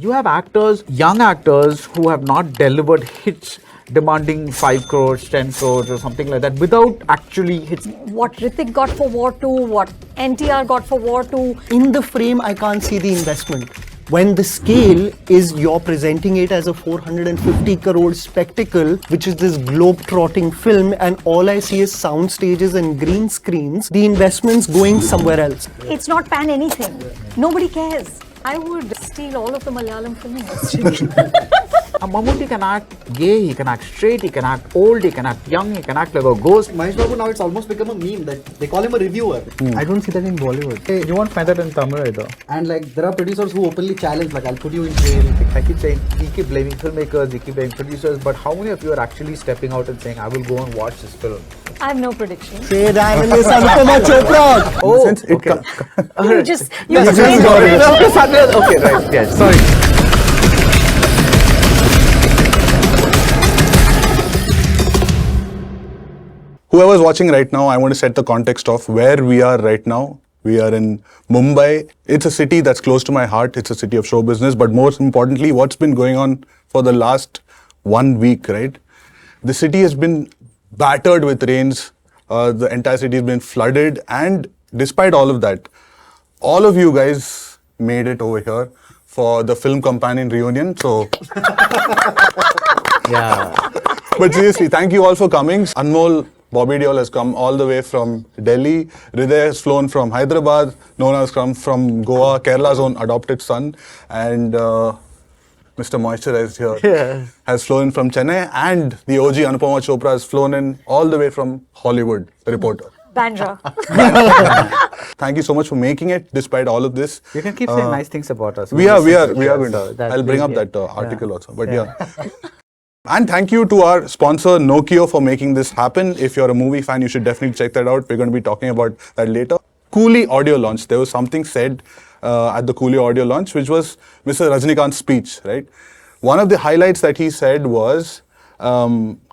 You have actors, young actors, who have not delivered hits demanding 5 crores, 10 crores or something like that without actually hits. What Hrithik got for War 2, what NTR got for War 2. In the frame, I can't see the investment. When the scale is you're presenting it as a 450 crore spectacle, which is this globe-trotting film, and all I see is sound stages and green screens, the investment's going somewhere else. It's not pan anything. Nobody cares. I would steal all of the Malayalam film industry. Mammootty can act gay, he can act straight, he can act old, he can act young, he can act like a ghost. Mahesh Babu, now it's almost become a meme that they call him a reviewer. I don't see that in Bollywood. Hey, you won't find that in Tamil either. And like there are producers who openly challenge, like I'll put you in jail. I keep saying, we keep blaming filmmakers, we keep blaming producers, but how many of you are actually stepping out and saying, I will go and watch this film? I have no prediction. Trade analyst Anupama Chopra. Oh, okay. You just Okay, right, yeah, sorry. Whoever's watching right now, I want to set the context of where we are right now. We are in Mumbai. It's a city that's close to my heart. It's a city of show business. But most importantly, what's been going on for the last 1 week, right? The city has been battered with rains. The entire city has been flooded. And despite all of that, all of you guys made it over here for the Film Companion reunion. So, Yeah. but seriously, thank you all for coming. Anmol Bobby Deol has come all the way from Delhi. Hriday has flown from Hyderabad. Nona has come from Goa, Kerala's own adopted son. And Mr. Moisturized here has flown from Chennai. And the OG Anupama Chopra has flown in all the way from Hollywood, the reporter. Bandra. Thank you so much for making it despite all of this. You can keep saying nice things about us. We are going to. That I'll bring up yeah. that article also. But yeah. And thank you to our sponsor, Nokio, for making this happen. If you're a movie fan, you should definitely check that out. We're going to be talking about that later. Coolie audio launch. There was something said at the Coolie audio launch, which was Mr. Rajnikant's speech, right? One of the highlights that he said was,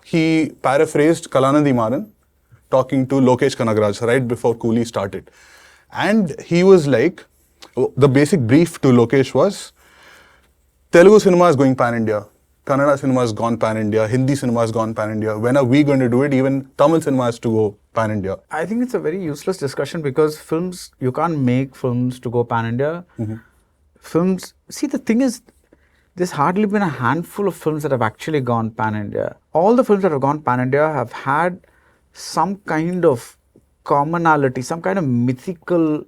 he paraphrased Kallanandi Maran talking to Lokesh Kanagaraj right before Coolie started. And he was like, the basic brief to Lokesh was, Telugu cinema is going pan-India. Kannada cinema has gone pan-India, Hindi cinema has gone pan-India. When are we going to do it? Even Tamil cinema has to go pan-India. I think it's a very useless discussion because films, you can't make films to go pan-India. Films, see the thing is, there's hardly been a handful of films that have actually gone pan-India. All the films that have gone pan-India have had some kind of commonality, some kind of mythical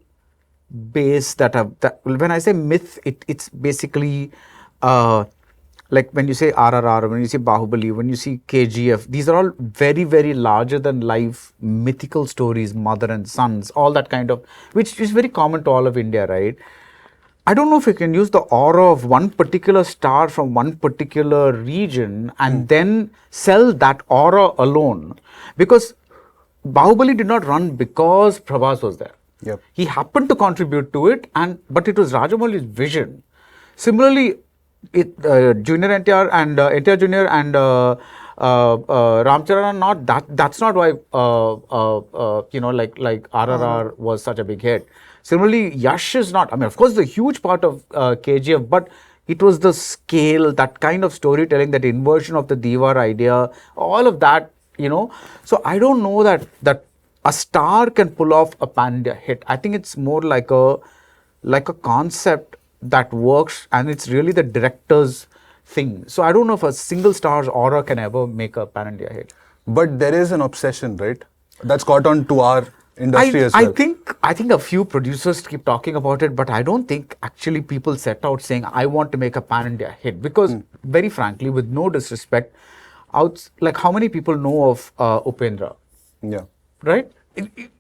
base when I say myth, it's basically like when you say RRR, when you say Bahubali, when you see KGF, these are all very, very larger than life mythical stories, mother and sons, all that kind of, which is very common to all of India, right? I don't know if you can use the aura of one particular star from one particular region and then sell that aura alone. Because Bahubali did not run because Prabhas was there. Yep. He happened to contribute to it, but it was Rajamouli's vision. Similarly, Junior NTR and NTR Junior and Ramcharan are not that's not why like RRR was such a big hit. Similarly, Yash is not. I mean, of course, the huge part of KGF, but it was the scale, that kind of storytelling, that inversion of the Diwar idea, all of that, So I don't know that a star can pull off a pan-India hit. I think it's more like a concept that works, and it's really the director's thing. So I don't know if a single star's aura can ever make a pan-India hit. But there is an obsession, right? That's caught on to our industry as well. I think a few producers keep talking about it, but I don't think actually people set out saying, I want to make a pan-India hit. Because very frankly, with no disrespect, like how many people know of Upendra? Yeah. Right?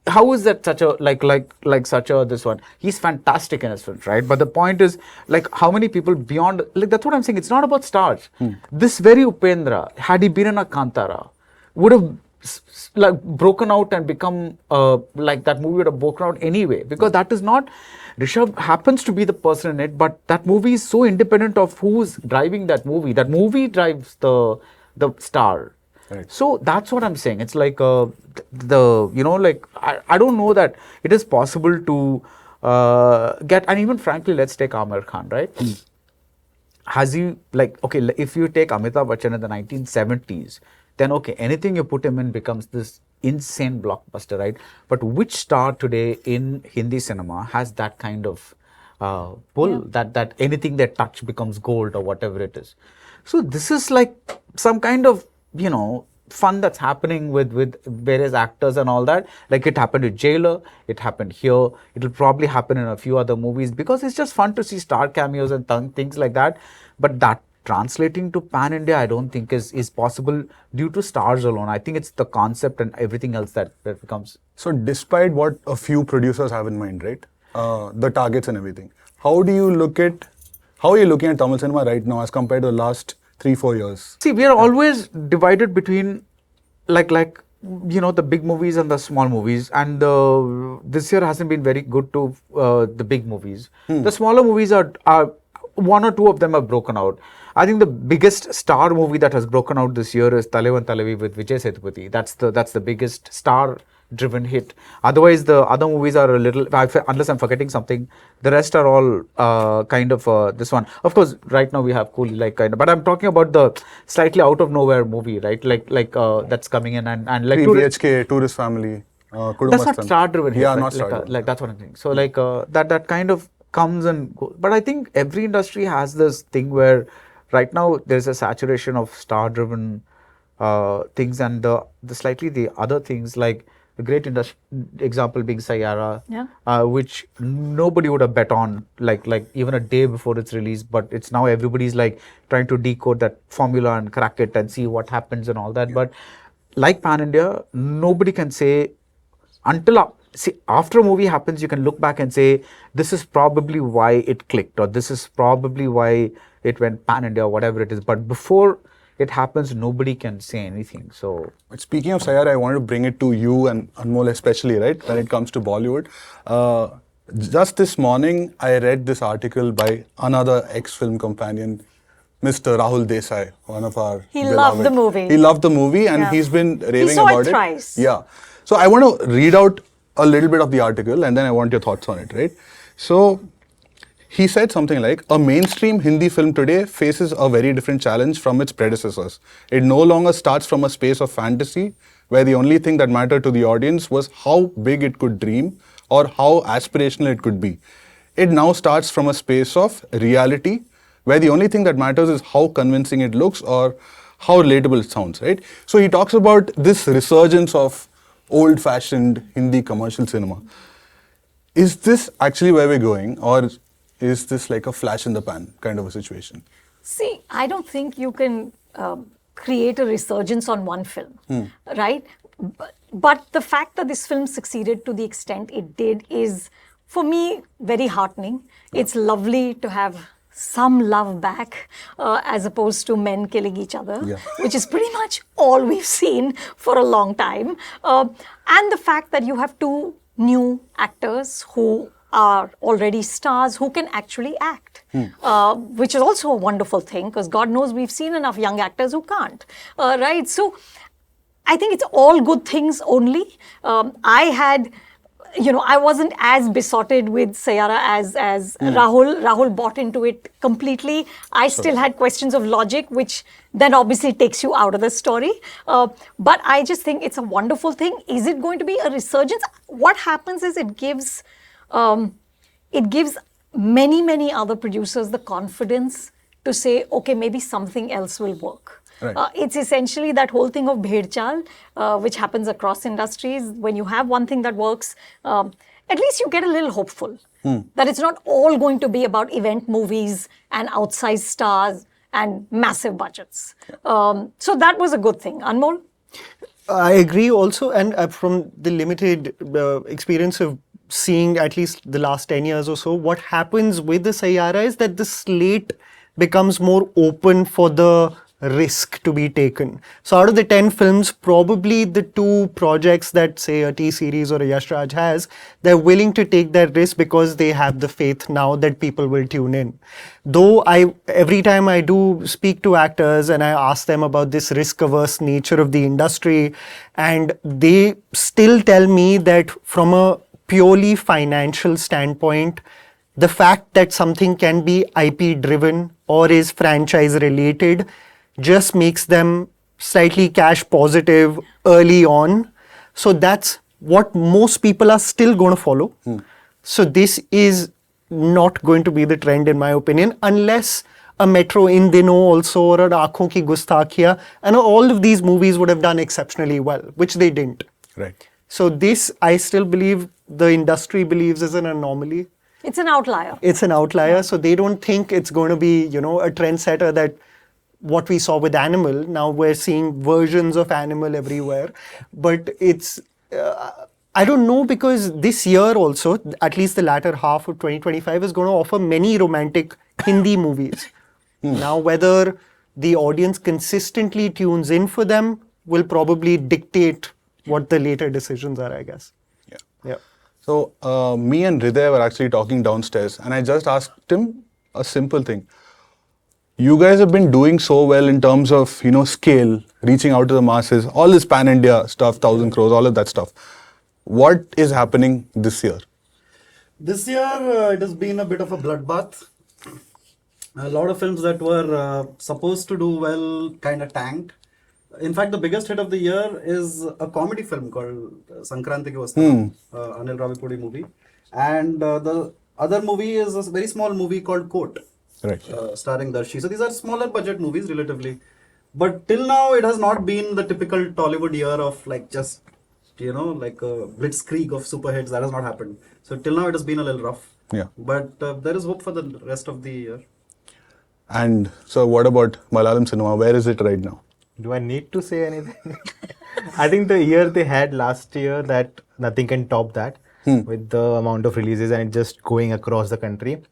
How is that such a like such a this one? He's fantastic in his films, right? But the point is, like, how many people beyond, like, that's what I'm saying. It's not about stars. This very Upendra, had he been in a Kantara, would have like broken out and become like that movie would have broken out anyway, because that is not, Rishabh happens to be the person in it, but that movie is so independent of who's driving that movie. That movie drives the star. Right. So that's what I'm saying. It's like I don't know that it is possible to get, and even frankly, let's take Amir Khan, right? has he, like, okay, if you take Amitabh Bachchan in the 1970s, then okay, anything you put him in becomes this insane blockbuster, right? But which star today in Hindi cinema has that kind of pull, that anything they touch becomes gold or whatever it is? So this is like some kind of, you know, fun that's happening with various actors and all that. Like it happened with Jailer, it happened here, it'll probably happen in a few other movies, because it's just fun to see star cameos and things like that. But that translating to pan India, I don't think is possible due to stars alone. I think it's the concept and everything else that becomes. So despite what a few producers have in mind, right, the targets and everything, how are you looking at Tamil cinema right now as compared to the last 3-4 years? See, we are always divided between like you know, the big movies and the small movies, and this year hasn't been very good to the big movies. The smaller movies are one or two of them have broken out. I think the biggest star movie that has broken out this year is Talevan Talavi with Vijay Sethupathi. That's the biggest star-driven hit. Otherwise, the other movies are a little, unless I'm forgetting something, the rest are all kind of this one. Of course, right now we have Coolie, like kind of, but I'm talking about the slightly out of nowhere movie, right? Like that's coming in and like 3 BHK, Tourist Family. That's not star-driven hit. Yeah, right? not star-driven. Like that's what I'm saying. So like that kind of comes and goes. But I think every industry has this thing where right now there's a saturation of star-driven things, and the slightly the other things, like the great example being Saiyaara, which nobody would have bet on like even a day before its release, but it's now everybody's like trying to decode that formula and crack it and see what happens and all that. But like Pan India, nobody can say until after a movie happens, you can look back and say, this is probably why it clicked, or this is probably why it went pan India, or whatever it is. But before it happens, nobody can say anything. So, speaking of Saiyaara, I wanted to bring it to you and Anmol especially, right, when it comes to Bollywood. Just this morning, I read this article by another ex-film companion, Mr. Rahul Desai, one of our He beloved. loved the movie. He loved the movie, and he's been raving saw about it thrice. Yeah. So I want to read out a little bit of the article, and then I want your thoughts on it, right? So he said something like, a mainstream Hindi film today faces a very different challenge from its predecessors. It no longer starts from a space of fantasy, where the only thing that mattered to the audience was how big it could dream or how aspirational it could be. It now starts from a space of reality, where the only thing that matters is how convincing it looks or how relatable it sounds, right? So he talks about this resurgence of old-fashioned Hindi commercial cinema. Is this actually where we're going, or is this like a flash in the pan kind of a situation? See, I don't think you can create a resurgence on one film, right? But the fact that this film succeeded to the extent it did is, for me, very heartening. It's lovely to have some love back as opposed to men killing each other, which is pretty much all we've seen for a long time. And the fact that you have two new actors who are already stars who can actually act, which is also a wonderful thing, because God knows we've seen enough young actors who can't, right? So I think it's all good things only. I wasn't as besotted with Saiyaara as Rahul. Rahul bought into it completely. I still had questions of logic, which then obviously takes you out of the story. But I just think it's a wonderful thing. Is it going to be a resurgence? What happens is it gives many, many other producers the confidence to say, okay, maybe something else will work. Right. It's essentially that whole thing of bhed chal, which happens across industries. When you have one thing that works, at least you get a little hopeful that it's not all going to be about event movies and outsized stars and massive budgets. So that was a good thing. Anmol? I agree also, and from the limited experience of seeing at least the last 10 years or so, what happens with the Saiyaara is that the slate becomes more open for the risk to be taken. So out of the 10 films, probably the 2 projects that, say, a T-series or a YashRaj has, they're willing to take that risk because they have the faith now that people will tune in. Though every time I do speak to actors and I ask them about this risk-averse nature of the industry, and they still tell me that from a purely financial standpoint, the fact that something can be IP driven or is franchise related just makes them slightly cash positive early on. So that's what most people are still going to follow. So this is not going to be the trend in my opinion, unless a Metro in Dino also, or an Aankhon Ki Gustakhia, and all of these movies would have done exceptionally well, which they didn't. Right. So this, I still believe, the industry believes is an anomaly. It's an outlier. It's an outlier, so they don't think it's going to be, a trendsetter that what we saw with Animal. Now we're seeing versions of Animal everywhere. But it's, I don't know, because this year also, at least the latter half of 2025 is going to offer many romantic Hindi movies. Now, whether the audience consistently tunes in for them will probably dictate what the later decisions are, I guess. Yeah. So, me and Hriday were actually talking downstairs, and I just asked him a simple thing. You guys have been doing so well in terms of, scale, reaching out to the masses, all this pan-India stuff, 1,000 crores, all of that stuff. What is happening this year? This year, it has been a bit of a bloodbath. A lot of films that were supposed to do well kind of tanked. In fact, the biggest hit of the year is a comedy film called Sankranti Ki Vastana, Anil Ravipudi movie. And the other movie is a very small movie called Court, Right. starring Darshi. So these are smaller budget movies relatively. But till now, it has not been the typical Tollywood year of like just, like a blitzkrieg of super hits. That has not happened. So till now, it has been a little rough. Yeah. But there is hope for the rest of the year. And so what about Malayalam Cinema? Where is it right now? Do I need to say anything? I think the year they had last year, that nothing can top that with the amount of releases and it just going across the country.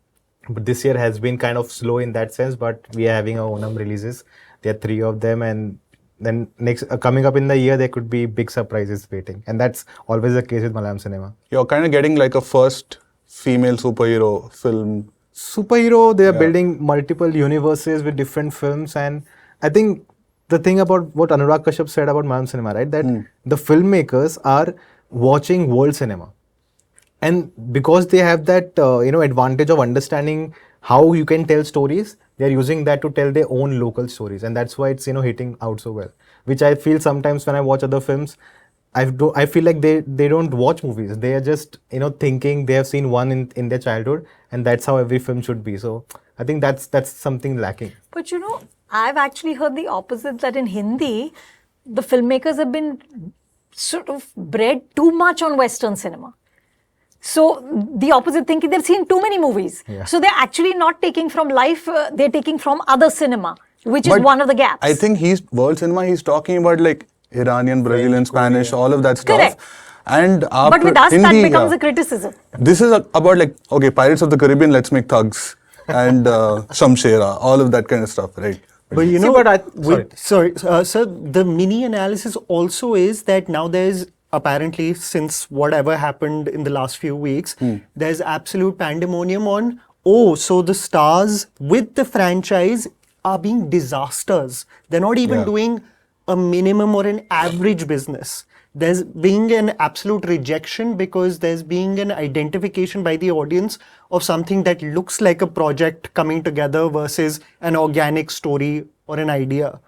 But this year has been kind of slow in that sense, but we are having our Onam releases. There are 3 of them, and then next coming up in the year, there could be big surprises waiting. And that's always the case with Malayalam Cinema. You're kind of getting like a first female superhero film. Superhero, they are building multiple universes with different films, and I think the thing about what Anurag Kashyap said about Malayalam Cinema, right, that the filmmakers are watching world cinema, and because they have that advantage of understanding how you can tell stories, they are using that to tell their own local stories, and that's why it's hitting out so well. Which I feel sometimes when I watch other films, I feel like they don't watch movies. They are just thinking they have seen one in their childhood, and that's how every film should be. So I think that's something lacking. But I've actually heard the opposite, that in Hindi, the filmmakers have been sort of bred too much on Western cinema. So the opposite, thinking they've seen too many movies. Yeah. So they're actually not taking from life, they're taking from other cinema, which is one of the gaps. I think world cinema, he's talking about like Iranian, Brazilian, Spanish, all of that stuff. Correct. And but with us, Hindi, that becomes a criticism. This is about like, okay, Pirates of the Caribbean, let's make thugs. And Shamshera, all of that kind of stuff, right? But sir, the mini analysis also is that now there's apparently, since whatever happened in the last few weeks, there's absolute pandemonium on, so the stars with the franchise are being disasters. They're not even doing a minimum or an average business. There's being an absolute rejection because there's being an identification by the audience of something that looks like a project coming together versus an organic story or an idea.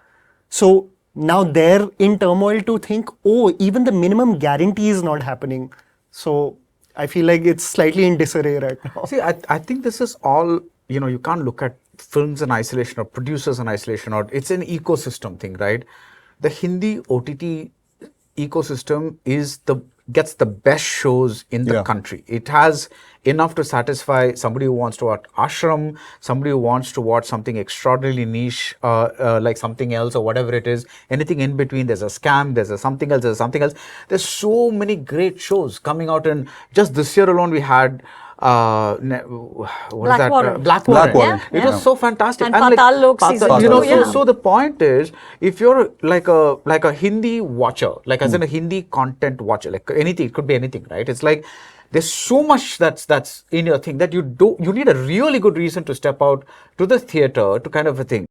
So now they're in turmoil to think, even the minimum guarantee is not happening. So I feel like it's slightly in disarray right now. See, I think this is all, you can't look at films in isolation or producers in isolation, or it's an ecosystem thing, right? The Hindi OTT ecosystem gets the best shows in the country. It has enough to satisfy somebody who wants to watch Ashram, somebody who wants to watch something extraordinarily niche, like something else or whatever it is. Anything in between, there's a scam, there's a something else, there's something else. There's so many great shows coming out, and just this year alone we had Blackwater. Blackwater. Yeah, It was so fantastic. And Patal Lok season 2. So the point is, if you're like a Hindi watcher, like as in a Hindi content watcher, like anything, it could be anything, right? It's like there's so much that's in your thing that you need a really good reason to step out to the theater to kind of a thing.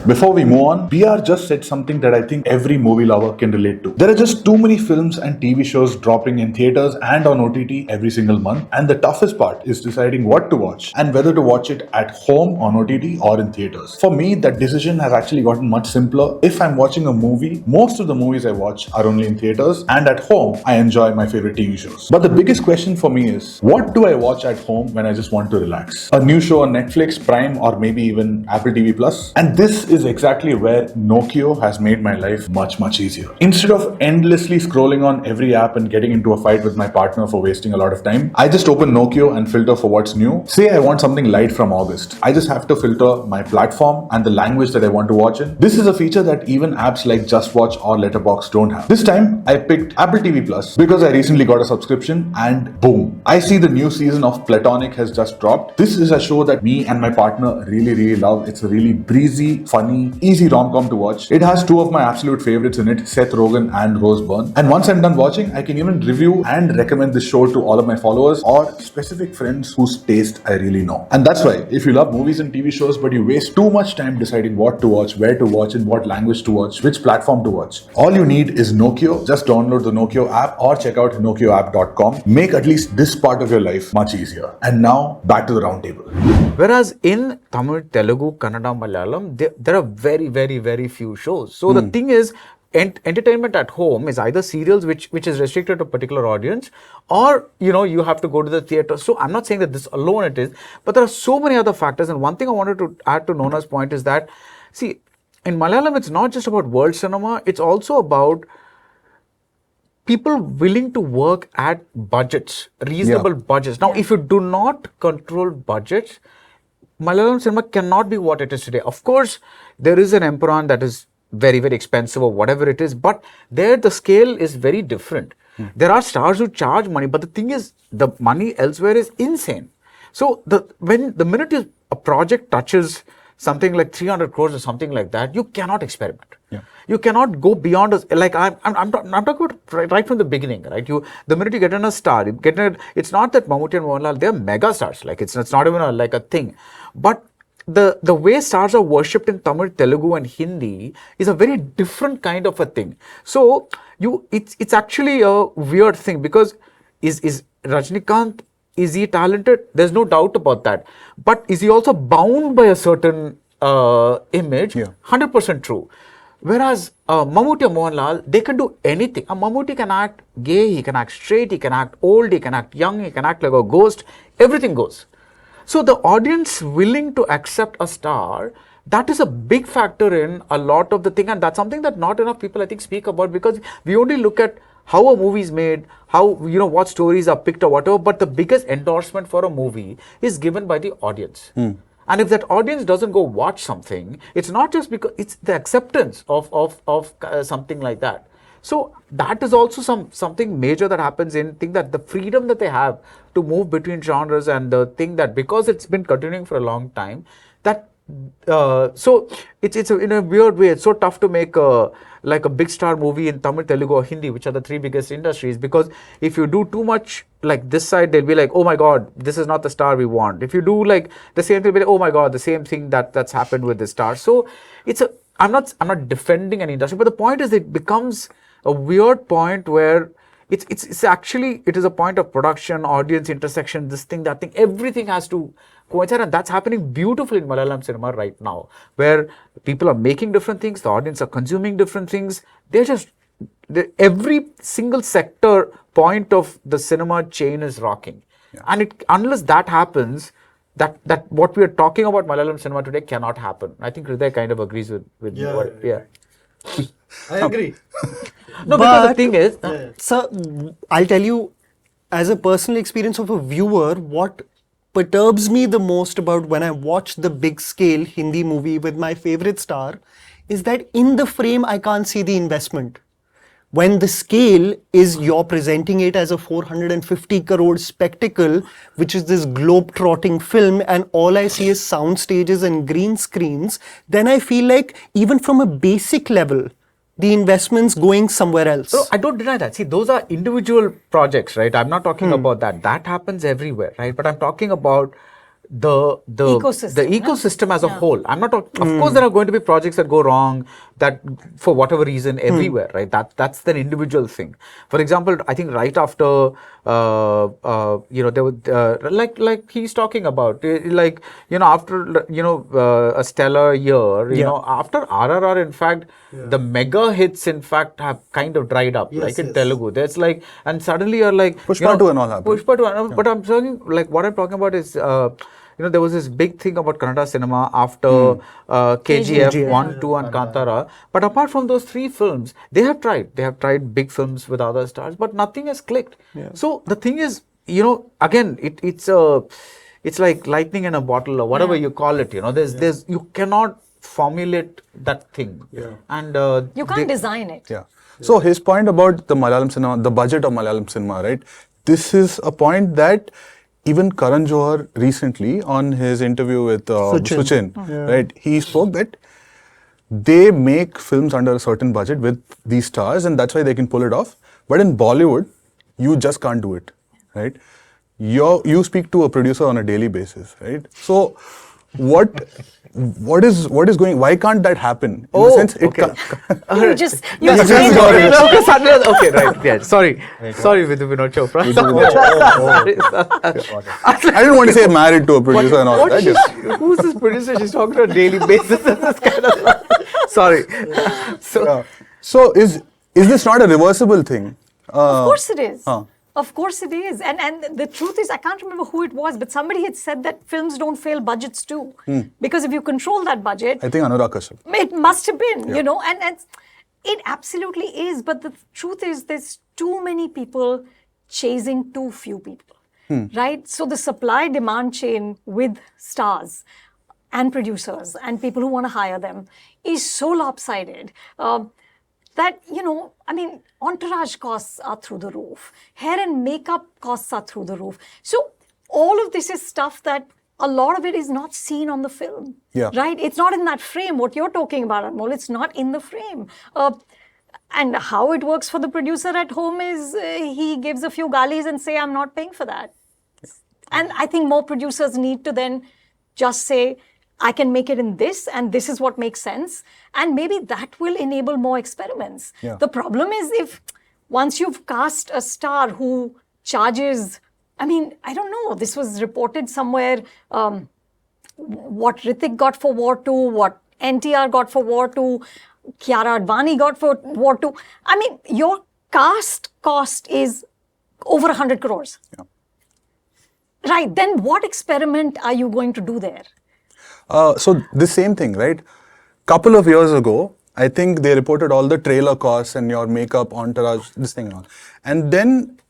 Before we move on, PR just said something that I think every movie lover can relate to. There are just too many films and TV shows dropping in theaters and on OTT every single month, and the toughest part is deciding what to watch and whether to watch it at home on OTT or in theaters. For me, that decision has actually gotten much simpler. If I'm watching a movie, most of the movies I watch are only in theaters, and at home, I enjoy my favorite TV shows. But the biggest question for me is, what do I watch at home when I just want to relax? A new show on Netflix, Prime, or maybe even Apple TV Plus? And this is exactly where Nokio has made my life much easier. Instead of endlessly scrolling on every app and getting into a fight with my partner for wasting a lot of time, I just open Nokio and filter for what's new. Say I want something light from August. I just have to filter my platform and the language that I want to watch in. This is a feature that even apps like JustWatch or Letterboxd don't have. This time, I picked Apple TV Plus because I recently got a subscription, and boom, I see the new season of Platonic has just dropped. This is a show that me and my partner really love. It's a really breezy, funny, easy rom-com to watch. It has two of my absolute favorites in it, Seth Rogen and Rose Byrne. And once I'm done watching, I can even review and recommend this show to all of my followers or specific friends whose taste I really know. And that's why, if you love movies and TV shows but you waste too much time deciding what to watch, where to watch, in what language to watch, which platform to watch, all you need is Nokio. Just download the Nokio app or check out nokioapp.com. Make at least this part of your life much easier. And now, back to the roundtable. Whereas in Tamil, Telugu, Kannada, Malayalam, there are very few shows. So the thing is, entertainment at home is either serials, which is restricted to a particular audience, or you have to go to the theater. So I'm not saying that this alone it is, but there are so many other factors. And one thing I wanted to add to Nona's point is that, see, in Malayalam, it's not just about world cinema, it's also about people willing to work at budgets, reasonable budgets. Now, if you do not control budgets, Malayalam cinema cannot be what it is today. Of course, there is an Emperor that is very expensive or whatever it is, but there the scale is very different. There are stars who charge money, but the thing is, the money elsewhere is insane. So the minute a project touches something like 300 crores or something like that, you cannot experiment. You cannot go beyond us. Like I'm talking about right from the beginning, right? The minute you get in a star, it's not that Mammootty and Mohanlal, they're mega stars. Like it's not even like a thing. But the way stars are worshipped in Tamil, Telugu and Hindi is a very different kind of a thing. So it's actually a weird thing, because is Rajnikant, is he talented? There's no doubt about that. But is he also bound by a certain image? 100% true. Whereas Mammootty and Mohanlal, they can do anything. Mammootty can act gay, he can act straight, he can act old, he can act young, he can act like a ghost. Everything goes. So the audience willing to accept a star, that is a big factor in a lot of the thing. And that's something that not enough people, I think, speak about, because we only look at how a movie is made, how, what stories are picked or whatever. But the biggest endorsement for a movie is given by the audience. And if that audience doesn't go watch something, it's not just because it's the acceptance of something like that. So that is also something major that happens in thing, that the freedom that they have to move between genres, and the thing that because it's been continuing for a long time, that so it's in a weird way, it's so tough to make like a big star movie in Tamil, Telugu or Hindi, which are the three biggest industries, because if you do too much like this side, they'll be like, oh my God, this is not the star we want. If you do like the same thing, they'll be like, oh my God, the same thing that's happened with this star. So I'm not defending an industry, but the point is it becomes a weird point where it's actually, it is a point of production, audience intersection, this thing, that thing, everything has to coincide, and that's happening beautifully in Malayalam cinema right now, where people are making different things, the audience are consuming different things. Every single sector point of the cinema chain is rocking, and unless that happens, that what we are talking about Malayalam cinema today cannot happen. I think Hriday kind of agrees with I agree. No, because the thing is, sir, I'll tell you, as a personal experience of a viewer, what perturbs me the most about when I watch the big scale Hindi movie with my favorite star is that in the frame I can't see the investment. When the scale is you're presenting it as a 450 crore spectacle, which is this globe-trotting film, and all I see is sound stages and green screens, then I feel like even from a basic level, the investment's going somewhere else. So I don't deny that. See, those are individual projects, right? I'm not talking about that. That happens everywhere, right? But I'm talking about the Ecosystem, ecosystem as a whole. I'm not talking, of course there are going to be projects that go wrong, that for whatever reason everywhere, right? That's the individual thing. For example, I think right after there was like he's talking about like after a stellar year, after RRR, in fact the mega hits in fact have kind of dried up, like in Telugu. There's like, and suddenly you're like Pushpa 2 and all happened. Pushpa 2, but I'm talking like what I'm talking about is there was this big thing about Kannada cinema after KGF 1, 2 and Kantara. But apart from those 3 films, they have tried big films with other stars, but nothing has clicked. So the thing is, again, it's like lightning in a bottle or whatever you call it. There's you cannot formulate that thing, and you can't design it. Yeah. So his point about the Malayalam cinema, the budget of Malayalam cinema, right? This is a point that even Karan Johar recently on his interview with Suchin, right? He spoke that they make films under a certain budget with these stars, and that's why they can pull it off. But in Bollywood, you just can't do it, right? You speak to a producer on a daily basis, right? So what is going? Why can't that happen? In the sense, okay. You just Okay, right. Yeah. Sorry, Vinod Chopra. I didn't want to say married to a producer and all that. Who's this producer? She's talking on a daily basis. This kind of sorry. So is this not a reversible thing? Of course it is. Of course it is. And the truth is, I can't remember who it was, but somebody had said that films don't fail budgets too. Because if you control that budget... I think Anurag Kashyap. It must have been, and it absolutely is. But the truth is, there's too many people chasing too few people, right? So the supply-demand chain with stars and producers and people who want to hire them is so lopsided that, entourage costs are through the roof. Hair and makeup costs are through the roof. So all of this is stuff that a lot of it is not seen on the film, right? It's not in that frame. What you're talking about, Anmol, it's not in the frame. And how it works for the producer at home is he gives a few galis and say, I'm not paying for that. And I think more producers need to then just say, I can make it in this, and this is what makes sense. And maybe that will enable more experiments. The problem is if once you've cast a star who charges, I don't know, this was reported somewhere, what Hrithik got for War 2, what NTR got for War 2, Kiara Advani got for War 2. Your cast cost is over 100 crores. Right, then what experiment are you going to do there? So the same thing, right? Couple of years ago, I think they reported all the trailer costs and your makeup, entourage, this thing and all. And then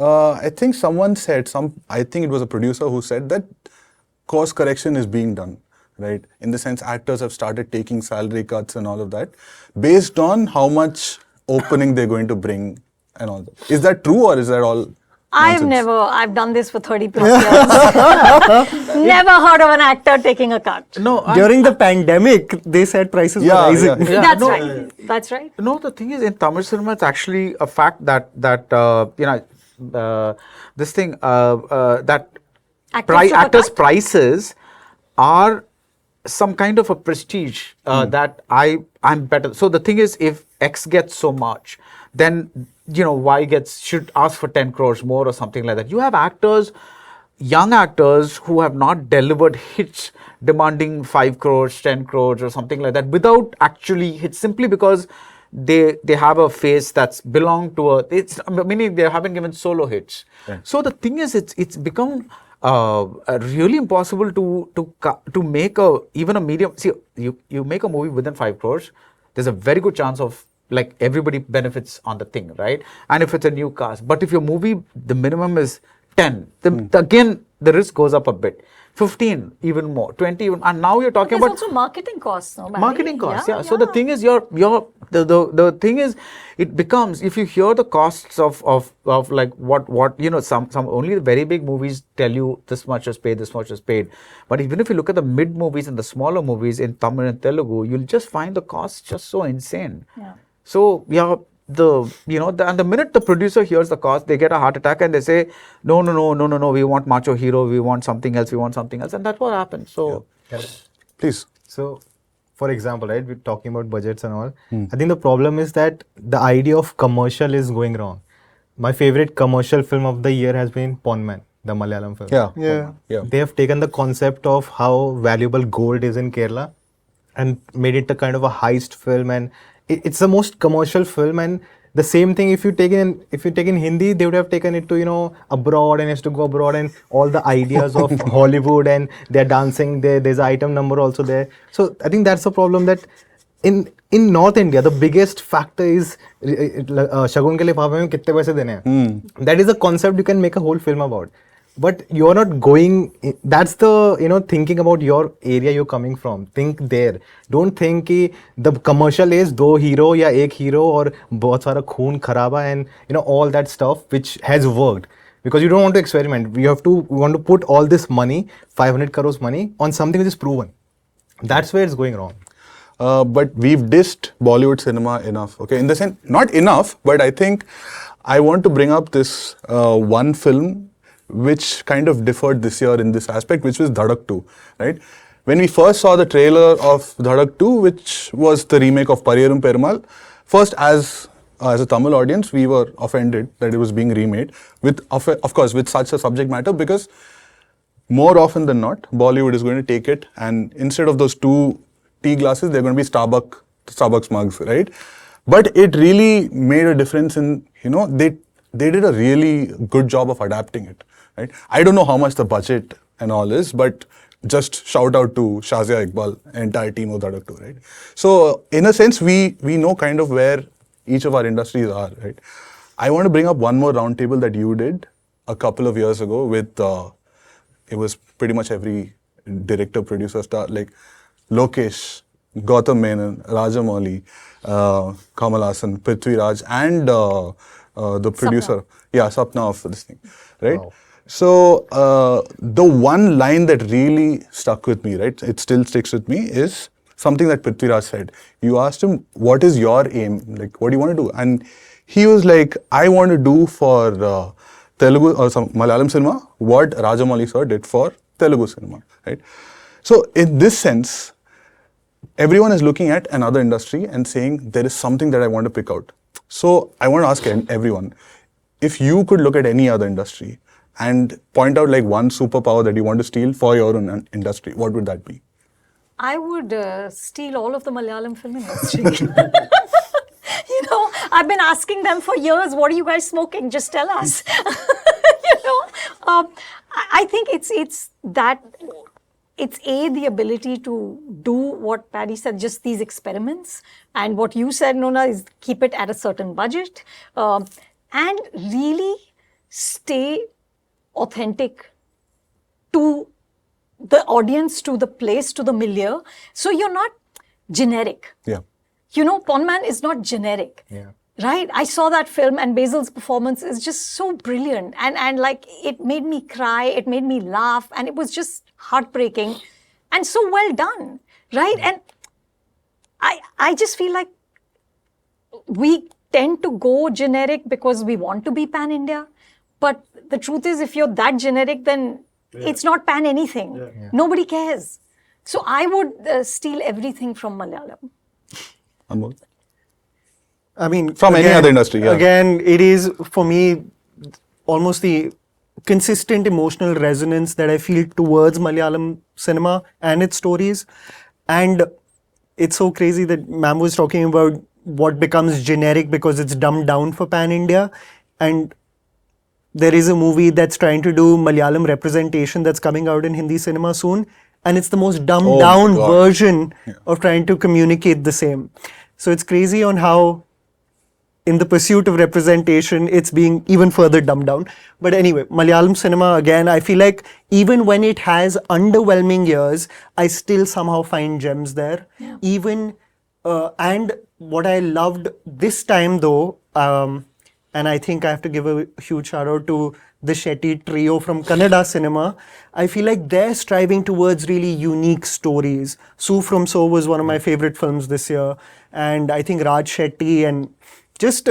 I think someone said, I think it was a producer who said that course correction is being done, right? In the sense actors have started taking salary cuts and all of that based on how much opening they're going to bring and all that. Is that true or is that all? I've done this for 30 plus years. Never heard of an actor taking a cut. No, during the pandemic, they said prices were rising. That's right. No, the thing is, in Tamil cinema, it's actually a fact that this thing that actors' prices are some kind of a prestige that I'm better. So the thing is, if X gets so much, then Y should ask for 10 crores more or something like that. You have actors, young actors who have not delivered hits demanding 5 crores, 10 crores or something like that without actually hits, simply because they have a face that's belonged to meaning they haven't given solo hits. Right. So the thing is, it's become really impossible to make even a medium. See, you make a movie within 5 crores, there's a very good chance of like everybody benefits on the thing, right? And if it's a new cast, but if your movie, the minimum is 10, again, the risk goes up a bit. 15, even more, 20, even, and now you're talking about also marketing costs. No, marketing costs, yeah. So the thing is, the thing is, it becomes, if you hear the costs of like what some only the very big movies tell you this much is paid, this much is paid. But even if you look at the mid movies and the smaller movies in Tamil and Telugu, you'll just find the costs just so insane. Yeah. So and the minute the producer hears the cost, they get a heart attack and they say, no, we want macho hero, we want something else, and that's what happens. So, Please. So, for example, right, we're talking about budgets and all. I think the problem is that the idea of commercial is going wrong. My favorite commercial film of the year has been Pawn Man, the Malayalam film. Yeah. They have taken the concept of how valuable gold is in Kerala and made it a kind of a heist film, and it's the most commercial film. And the same thing, if you take in Hindi, they would have taken it to abroad, and has to go abroad, and all the ideas of Hollywood, and they're dancing there. There's an item number also there. So I think that's the problem, that in North India, the biggest factor is shagun ke liye paapay mein kitne paise dene hain. That is a concept you can make a whole film about. But you're not going, that's the, thinking about your area you're coming from. Think there. Don't think ki the commercial is do hero ya ek hero or bahut sara khoon kharaba and, all that stuff which has worked. Because you don't want to experiment. We want to put all this money, 500 crores money, on something which is proven. That's where it's going wrong. But we've dissed Bollywood cinema enough. Okay, in the sense, not enough, but I think I want to bring up this one film which kind of differed this year in this aspect, which was Dhadak 2, right? When we first saw the trailer of Dhadak 2, which was the remake of Pariyerum Perumal, first as a Tamil audience, we were offended that it was being remade, of course, with such a subject matter, because more often than not, Bollywood is going to take it, and instead of those 2 tea glasses, they're going to be Starbucks mugs, right? But it really made a difference in, they did a really good job of adapting it, right? I don't know how much the budget and all is, but just shout out to Shazia Iqbal, entire team of Dhadak 2, right? So, in a sense, we know kind of where each of our industries are, right? I want to bring up one more roundtable that you did a couple of years ago with, it was pretty much every director, producer, star, like Lokesh, Gautam Menon, Rajamouli, Kamal Haasan, Prithviraj, and the producer, Sapna of this thing, right? Wow. So, the one line that really stuck with me, right, it still sticks with me, is something that Prithviraj said. You asked him, what is your aim? Like, what do you want to do? And he was like, I want to do for Telugu or some Malayalam cinema what Rajamouli sir did for Telugu cinema, right? So, in this sense, everyone is looking at another industry and saying, there is something that I want to pick out. So, I want to ask everyone, if you could look at any other industry and point out like one superpower that you want to steal for your own industry, what would that be? I would steal all of the Malayalam film industry. I've been asking them for years, what are you guys smoking? Just tell us. I think it's that. It's the ability to do what Paddy said, just these experiments. And what you said, Nona, is keep it at a certain budget and really stay authentic to the audience, to the place, to the milieu. So you're not generic. Yeah. Pawn Man is not generic. Yeah. Right? I saw that film and Basil's performance is just so brilliant. And like, it made me cry, it made me laugh, and it was just heartbreaking and so well done. Right? And I just feel like we tend to go generic because we want to be pan-India. But the truth is, if you're that generic, then it's not pan anything. Yeah. Nobody cares. So I would steal everything from Malayalam. Anmol? I mean, from any other industry, yeah. Again, it is for me almost the consistent emotional resonance that I feel towards Malayalam cinema and its stories. And it's so crazy that Mam was talking about what becomes generic because it's dumbed down for pan-India. And there is a movie that's trying to do Malayalam representation that's coming out in Hindi cinema soon. And it's the most dumbed down version of trying to communicate the same. So it's crazy on how in the pursuit of representation, it's being even further dumbed down. But anyway, Malayalam cinema, again, I feel like even when it has underwhelming years, I still somehow find gems there. Yeah. Even, and what I loved this time though, and I think I have to give a huge shout out to the Shetty trio from Kannada CInema. I feel like they're striving towards really unique stories. Sue from So was one of my favorite films this year. And I think Raj Shetty and just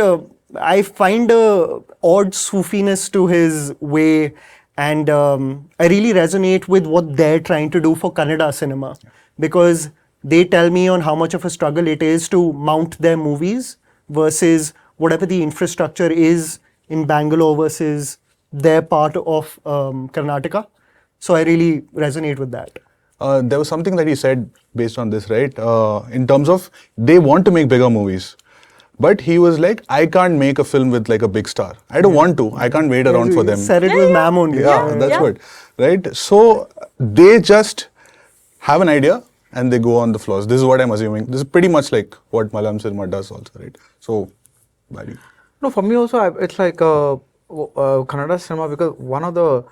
I find a odd Sufiness to his way, and I really resonate with what they're trying to do for Kannada cinema, because they tell me on how much of a struggle it is to mount their movies versus whatever the infrastructure is in Bangalore versus their part of Karnataka. So I really resonate with that. There was something that he said based on this, right? In terms of they want to make bigger movies. But he was like, I can't make a film with like a big star. I don't want to. I can't wait around for them. Said it with Mam only. Yeah, that's what. Right? So they just have an idea and they go on the floors. This is what I'm assuming. This is pretty much like what Malayalam Cinema does also, right? So, value. No, for me also, it's like Kannada cinema, because one of the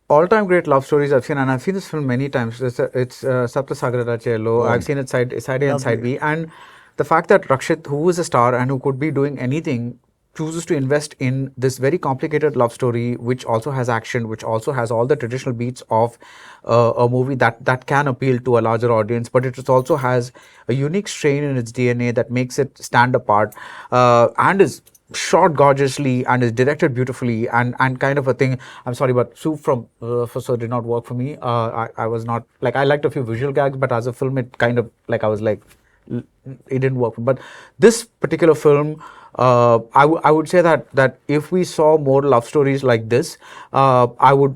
all-time great love stories I've seen, and I've seen this film many times. It's Sapta Sagaradaache, Ello. I've seen it side A and side B, and the fact that Rakshit, who is a star and who could be doing anything, chooses to invest in this very complicated love story, which also has action, which also has all the traditional beats of a movie that can appeal to a larger audience, but it also has a unique strain in its DNA that makes it stand apart, and is shot gorgeously and is directed beautifully and kind of a thing. I'm sorry, but Soup from so did not work for me. I was not, like, I liked a few visual gags, but as a film, it kind of, like, I was like, it didn't work. But this particular film, I would say that if we saw more love stories like this, I would,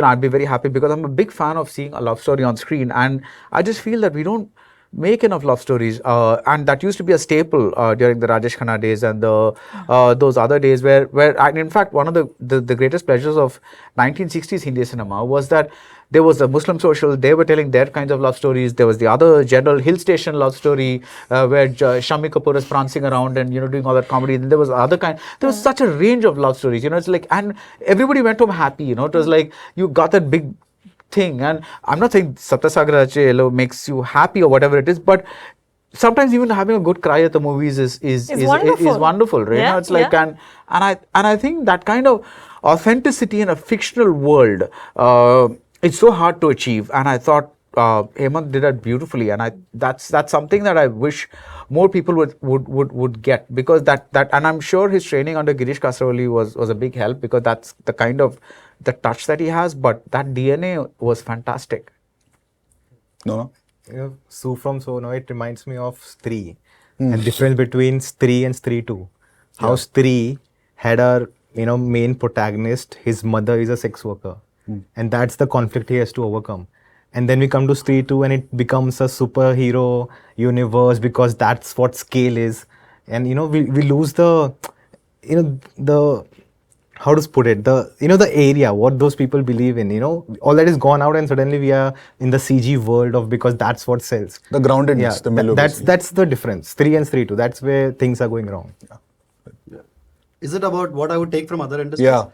I'd be very happy, because I'm a big fan of seeing a love story on screen, and I just feel that we don't make enough love stories, and that used to be a staple during the Rajesh Khanna days and those other days where and in fact, one of the greatest pleasures of 1960s Hindi cinema was that there was a Muslim social, they were telling their kinds of love stories. There was the other general hill station love story where Shammi Kapoor is prancing around and doing all that comedy. Then there was other kind. There was such a range of love stories. It's like, and everybody went home happy. It was like you got that big thing. And I'm not saying Sapta Sagaradaache Ello makes you happy or whatever it is, but sometimes even having a good cry at the movies is wonderful, right? Yeah, It's like, and I think that kind of authenticity in a fictional world, it's so hard to achieve. And I thought Hemant did that beautifully, and that's something that I wish more people would get, because that and I'm sure his training under Girish Kasaroli was a big help, because that's the kind of the touch that he has, but that DNA was fantastic. No? Sue from So Now, it reminds me of Stree, and difference between Stree and Stree 2. How Stree had our main protagonist, his mother is a sex worker, and that's the conflict he has to overcome. And then we come to Stree 2 and it becomes a superhero universe, because that's what scale is. And we lose the how to put it, the area, what those people believe in, all that is gone out, and suddenly we are in the CG world of, because that's what sells. The groundedness, the mellow. That's the difference. Stree and Stree 2, that's where things are going wrong. Yeah. Is it about what I would take from other industries? Yeah.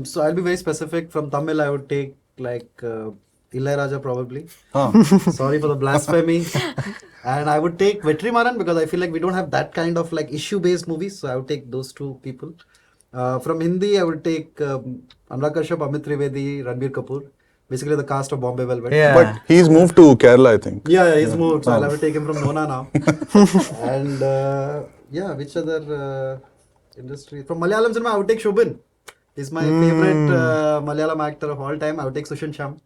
So I'll be very specific. From Tamil, I would take like Ilaiyaraaja probably. Sorry for the blasphemy. And I would take Vetrimaaran, because I feel like we don't have that kind of like issue-based movies. So I would take those two people. From Hindi, I would take Anurag Kashyap, Amit Trivedi, Ranbir Kapoor. Basically the cast of Bombay Velvet. Yeah. But he's moved to Kerala, I think. Yeah, he's moved. So I'll have to take him from Nona now. And which other industry? From Malayalam Cinema, I would take Shobhan. He's my favorite Malayalam actor of all time. I would take Sushan Sham.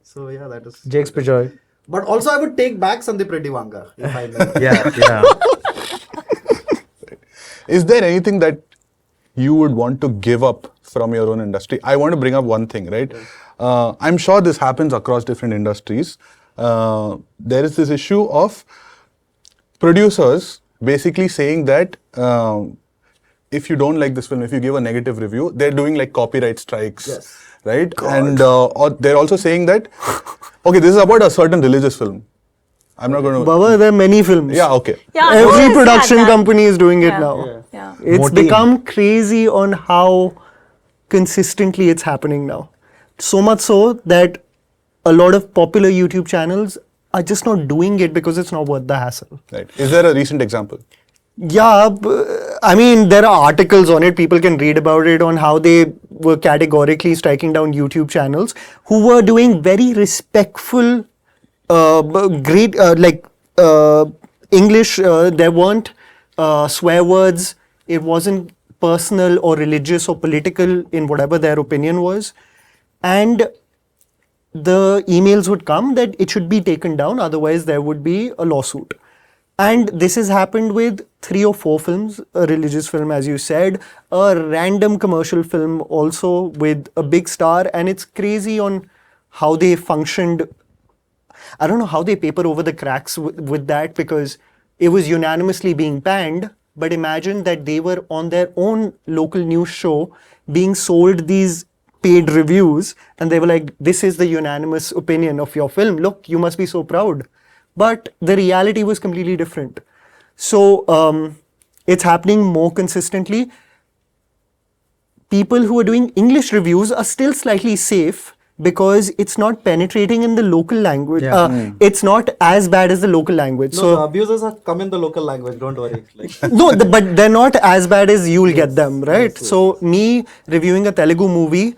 So yeah, that is... Jakes Pejoy. But also I would take back Sandeep Reddy Vanga, if I may. Yeah. Is there anything that you would want to give up from your own industry? I want to bring up one thing, right? I'm sure this happens across different industries. There is this issue of producers basically saying that if you don't like this film, if you give a negative review, they're doing like copyright strikes. Yes. Right? And they're also saying that, okay, this is about a certain religious film. I'm not going to... Baba, there are many films. Yeah, okay. Yeah, Every production company is doing it now. Yeah. It's become crazy on how consistently it's happening now. So much so that a lot of popular YouTube channels are just not doing it because it's not worth the hassle. Right. Is there a recent example? Yeah, I mean, there are articles on it. People can read about it on how they were categorically striking down YouTube channels who were doing very respectful, great, English. There weren't swear words. It wasn't personal or religious or political in whatever their opinion was. And the emails would come that it should be taken down, otherwise there would be a lawsuit. And this has happened with 3 or 4 films, a religious film, as you said, a random commercial film also with a big star, and it's crazy on how they functioned. I don't know how they paper over the cracks with that, because it was unanimously being banned, but imagine that they were on their own local news show being sold these paid reviews, and they were like, this is the unanimous opinion of your film, look, you must be so proud. But the reality was completely different. So it's happening more consistently. People who are doing English reviews are still slightly safe because it's not penetrating in the local language. It's not as bad as the local language. No, So the abusers have come in the local language, don't worry. Like, no, but they're not as bad as you'll get them, right? So me reviewing a Telugu movie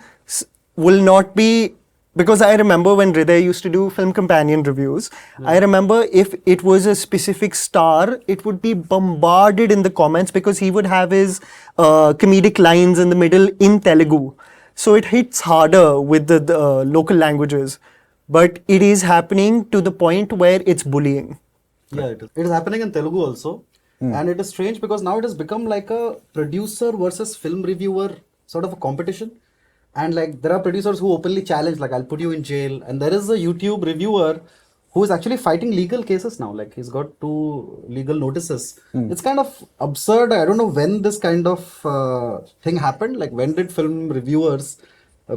will not be, because I remember when Hriday used to do film companion reviews, I remember if it was a specific star, it would be bombarded in the comments because he would have his comedic lines in the middle in Telugu. So it hits harder with the local languages. But it is happening to the point where it's bullying. yeah, it is. It is happening in Telugu also. And it is strange because now it has become like a producer versus film reviewer sort of a competition. And like there are producers who openly challenge, like, I'll put you in jail. And there is a YouTube reviewer who is actually fighting legal cases now. Like, he's got 2 legal notices. It's kind of absurd. I don't know when this kind of thing happened. Like, when did film reviewers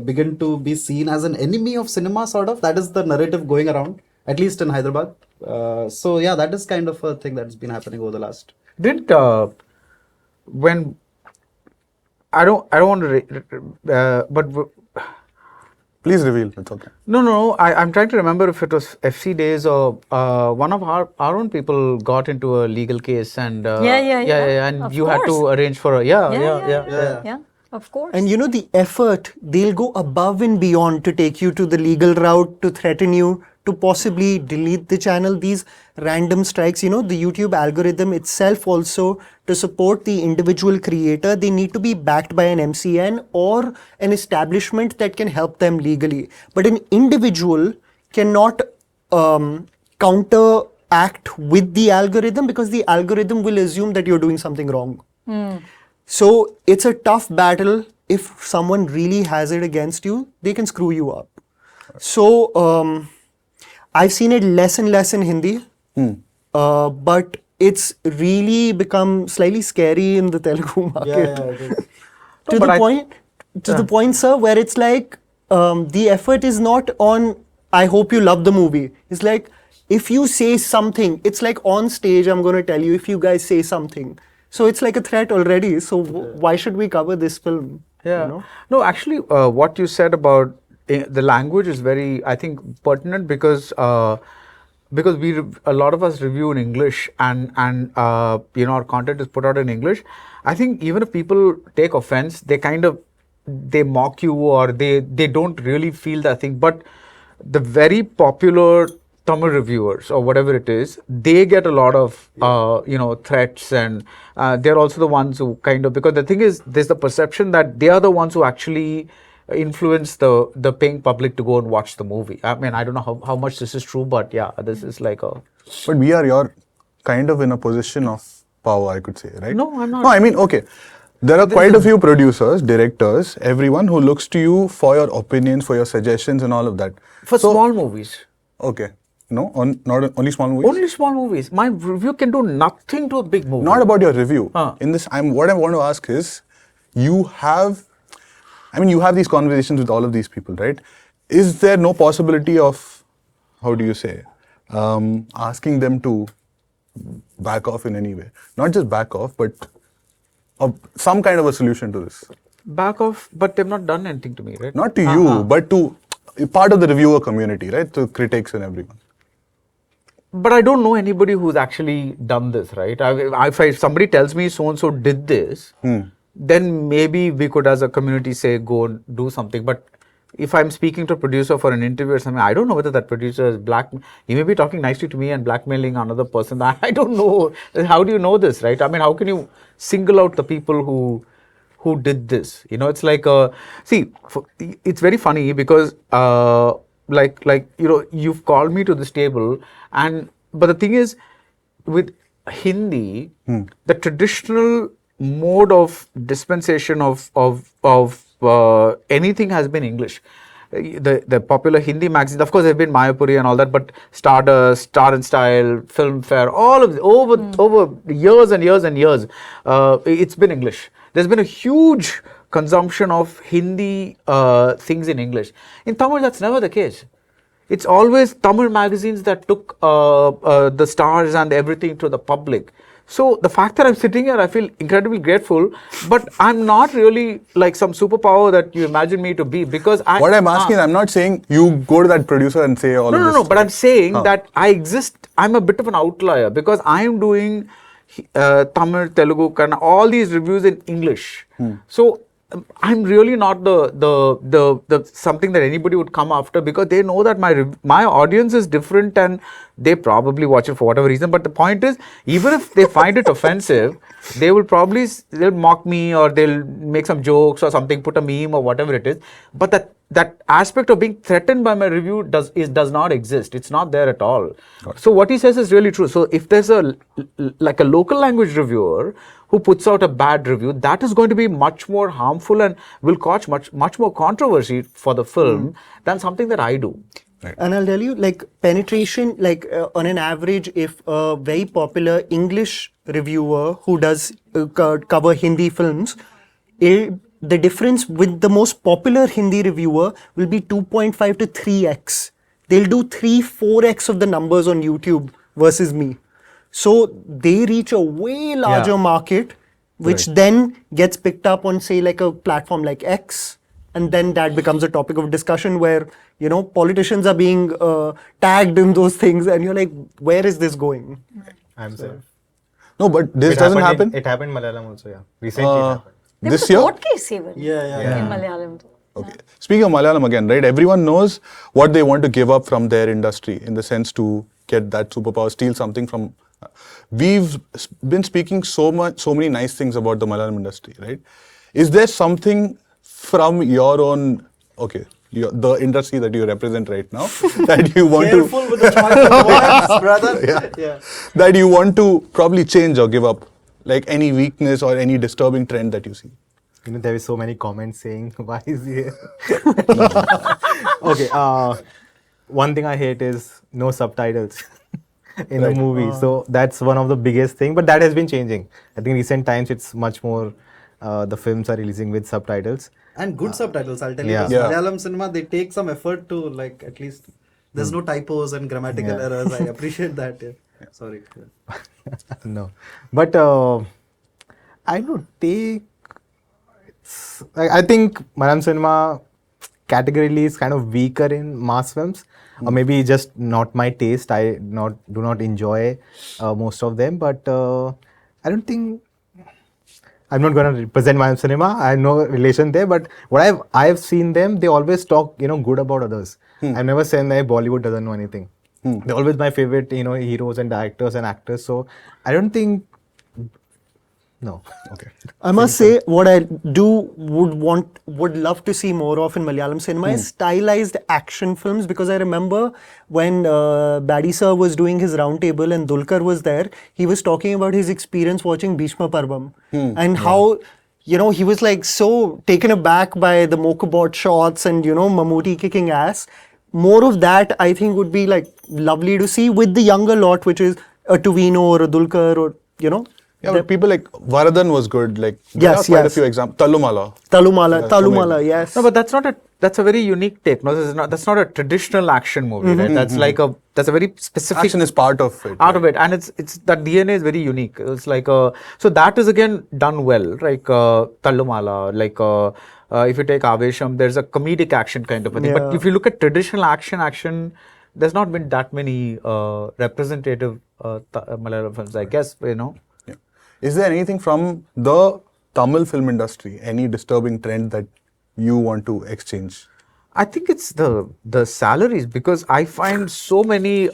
begin to be seen as an enemy of cinema, sort of? That is the narrative going around, at least in Hyderabad. So yeah, that is kind of a thing that's been happening over the last. Did when I don't want to, but Please reveal. It's okay. no. I'm trying to remember if it was FC days or one of our own people got into a legal case and and Of you had to course. arrange for a Yeah, of course. And you know, the effort, they'll go above and beyond to take you to the legal route, to threaten you, to possibly delete the channel. These random strikes, you know, the YouTube algorithm itself also, to support the individual creator, they need to be backed by an MCN or an establishment that can help them legally. But an individual cannot counteract with the algorithm because the algorithm will assume that you're doing something wrong. So it's a tough battle. If someone really has it against you, they can screw you up. So I've seen it less and less in Hindi, but it's really become slightly scary in the Telugu market. It is. To the point, sir, where it's like the effort is not on, I hope you love the movie. It's like, if you say something, it's like on stage, I'm going to tell you, if you guys say something. So it's like a threat already. So why should we cover this film? Yeah. You know? No, actually, what you said about the language is very, I think, pertinent because a lot of us review in English and you know, our content is put out in English. I think even if people take offense, they mock you or they don't really feel that thing. But the very popular Tamil reviewers or whatever it is, they get a lot of you know, threats, and they're also the ones who kind of, because the thing is, there's the perception that they are the ones who actually influence the paying public to go and watch the movie. I mean, I don't know how much this is true, but yeah, this is like a... But you're kind of in a position of power, I could say, right? No, I'm not. No, I mean, okay. There are quite a few producers, directors, everyone who looks to you for your opinions, for your suggestions and all of that. For small movies. Okay. No, not only small movies? Only small movies. My review can do nothing to a big movie. Not about your review. Huh. In this, what I want to ask is, you have these conversations with all of these people, right? Is there no possibility of, how do you say, asking them to back off in any way? Not just back off, but some kind of a solution to this. Back off, but they've not done anything to me, right? Not to you, but to part of the reviewer community, right? To critics and everyone. But I don't know anybody who's actually done this, right? If somebody tells me so-and-so did this, then maybe we could as a community say, go and do something. But if I'm speaking to a producer for an interview or something, I don't know whether that producer is he may be talking nicely to me and blackmailing another person. I don't know. How do you know this, right? I mean, how can you single out the people who did this? You know, it's like, it's very funny because, you've called me to this table, but the thing is, with Hindi, the traditional mode of dispensation of anything has been English. The popular Hindi magazines, of course, there have been Mayapuri and all that, but Stardust, Star and Style, Filmfare, all of over years and years and years, it's been English. There's been a huge consumption of Hindi things in English. In Tamil, that's never the case. It's always Tamil magazines that took the stars and everything to the public. So the fact that I'm sitting here, I feel incredibly grateful, but I'm not really like some superpower that you imagine me to be, because what I'm asking is, I'm not saying you go to that producer and say all of this. No, but I'm saying that I'm a bit of an outlier because I'm doing Tamil, Telugu, Kannada, all these reviews in English. So I'm really not the something that anybody would come after, because they know that my audience is different and they probably watch it for whatever reason. But the point is, even if they find it offensive, they'll mock me, or they'll make some jokes or something, put a meme or whatever it is. But that aspect of being threatened by my review does not exist. It's not there at all. So what he says is really true. So if there's a local language reviewer who puts out a bad review, that is going to be much more harmful and will cause much more controversy for the film than something that I do. Right. And I'll tell you, like, penetration, like on an average, if a very popular English reviewer who does cover Hindi films, the difference with the most popular Hindi reviewer will be 2.5 to 3x. They'll do 3-4x of the numbers on YouTube versus me. So they reach a way larger market, which then gets picked up on, say, like a platform like X. And then that becomes a topic of discussion where, you know, politicians are being tagged in those things. And you're like, where is this going? I'm sorry. No, but this doesn't happen. It happened in Malayalam also, yeah. Recently it happened. There This was year? a court case even Yeah. in Malayalam. Okay. Speaking of Malayalam again, right? Everyone knows what they want to give up from their industry in the sense to get that superpower, steal something from. We've been speaking so many nice things about the Malayalam industry, right? Is there something from your own, the industry that you represent right now, that you want Careful with the choice of words, brother. Yeah. That you want to probably change or give up? Like any weakness or any disturbing trend that you see? You know, there is so many comments saying, why is he here? Okay, one thing I hate is no subtitles in a movie. So that's one of the biggest thing, but that has been changing. I think recent times it's much more, the films are releasing with subtitles. And good subtitles, I'll tell you. Yeah. Malayalam cinema, they take some effort to, like, at least there's no typos and grammatical errors. I appreciate that. Yeah. Sorry. No, but I don't take. I think Malayalam cinema categorically is kind of weaker in mass films, or maybe just not my taste. I do not enjoy most of them, but I don't think. I'm not going to represent Malayalam cinema. I have no relation there, but what I've seen them, they always talk, good about others. I've never said that Bollywood doesn't know anything. They're always my favorite, heroes and directors and actors. So I don't think. No. Okay. I must say, what I would love to see more of in Malayalam cinema is stylized action films, because I remember when Baddy Sir was doing his roundtable and Dulquer was there, he was talking about his experience watching Bhishma Parvam and how, he was like so taken aback by the Mokobot shots and, Mammootty kicking ass. More of that, I think, would be like lovely to see with the younger lot, which is a Tuvino or a Dulquer or, Yeah, but people like Varadan was good. Like, yes, quite a few examples. Talumala, yes. No, but that's a very unique take. No, that's not a traditional action movie, right? That's that's a very specific. Action is part of it. Out of it, and it's that DNA is very unique. It's like so that is again done well, like Tallumala, like if you take Avesham, there's a comedic action kind of a thing. But if you look at traditional action, there's not been that many representative Malayalam films, I guess, Yeah. Is there anything from the Tamil film industry, any disturbing trend that you want to exchange? I think it's the salaries, because I find so many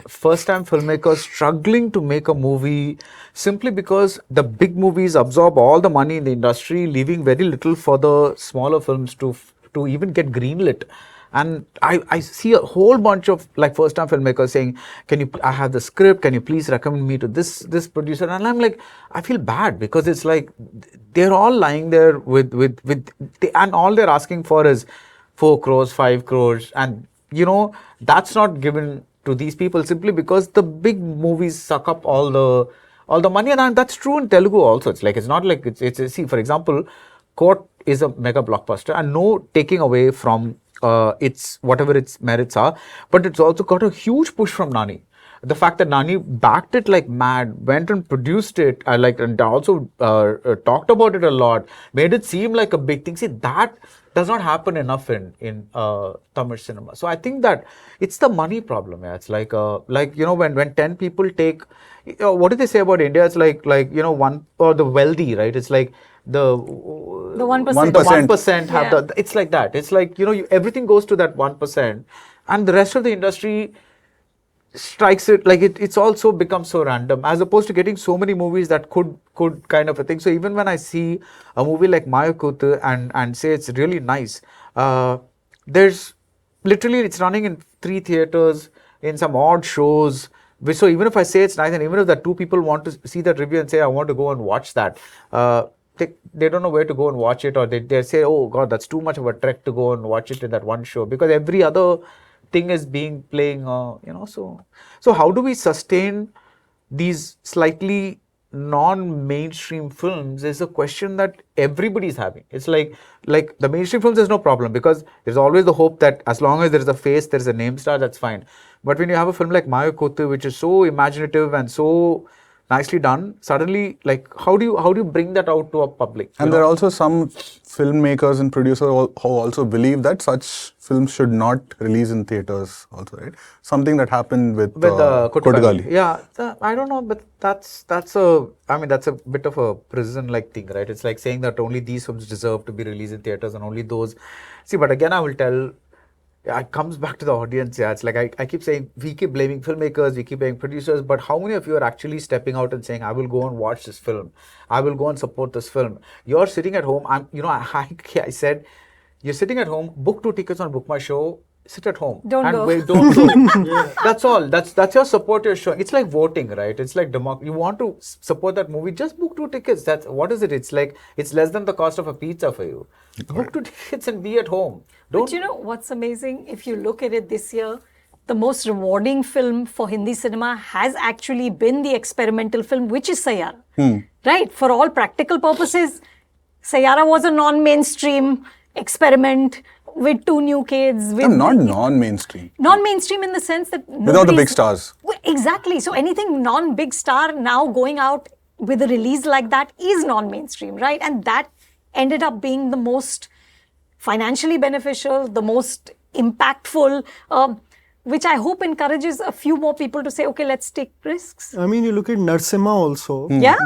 first-time filmmakers struggling to make a movie simply because the big movies absorb all the money in the industry, leaving very little for the smaller films to even get greenlit. And I see a whole bunch of like first-time filmmakers saying, I have the script, can you please recommend me to this producer? And I'm like, I feel bad, because it's like they're all lying there and all they're asking for is 4 crores, 5 crores. And that's not given to these people simply because the big movies suck up all the money. And that's true in Telugu also. It's not like it's see, for example, Court is a mega blockbuster, and no taking away from its whatever its merits are, but it's also got a huge push from Nani. The fact that Nani backed it like mad, went and produced it, and also talked about it a lot, made it seem like a big thing. See, that does not happen enough in Tamil cinema. So I think that it's the money problem. Yeah, it's like when 10 people take, what do they say about India? It's like one, or the wealthy, right? It's like the 1%. The 1% have it's like that. It's like everything goes to that 1%, and the rest of the industry strikes it like it's also becomes so random, as opposed to getting so many movies that could kind of a thing. So even when I see a movie like Mayakuthu and say it's really nice, there's literally, it's running in 3 theaters in some odd shows. So even if I say it's nice, and even if the 2 people want to see that review and say I want to go and watch that, they don't know where to go and watch it, or they say, oh God, that's too much of a trek to go and watch it in that one show, because every other thing is playing, so how do we sustain these slightly non-mainstream films is a question that everybody's having. It's like the mainstream films, there's no problem, because there's always the hope that as long as there's a face, there's a name star, that's fine. But when you have a film like Mayakuthu, which is so imaginative and so nicely done, suddenly, like, how do you bring that out to a public? And there are also some filmmakers and producers who also believe that such films should not release in theaters also, right? Something that happened with Kottagali. Yeah, I don't know, but that's a bit of a prison-like thing, right? It's like saying that only these films deserve to be released in theaters and only those. See, but again, I will tell, it comes back to the audience. Yeah, it's like I keep saying, we keep blaming filmmakers, we keep blaming producers, but how many of you are actually stepping out and saying, I will go and watch this film, I will go and support this film? You're sitting at home. I said, you're sitting at home, book 2 tickets on Book My Show, sit at home. Don't go. Wait, don't go. Yeah. That's all. That's your support you're showing. It's like voting, right? It's like democracy. You want to support that movie, just book 2 tickets. What is it? It's like, it's less than the cost of a pizza for you. Book 2 tickets and be at home. But you know what's amazing? If you look at it this year, the most rewarding film for Hindi cinema has actually been the experimental film, which is Saiyaara. Right? For all practical purposes, Saiyaara was a non-mainstream experiment with 2 new kids. Not non-mainstream. Non-mainstream in the sense that without the big stars. Exactly. So anything non-big star now going out with a release like that is non-mainstream, right? And that ended up being the most financially beneficial, the most impactful, which I hope encourages a few more people to say, okay, let's take risks. I mean, you look at Narsimha also. Yeah.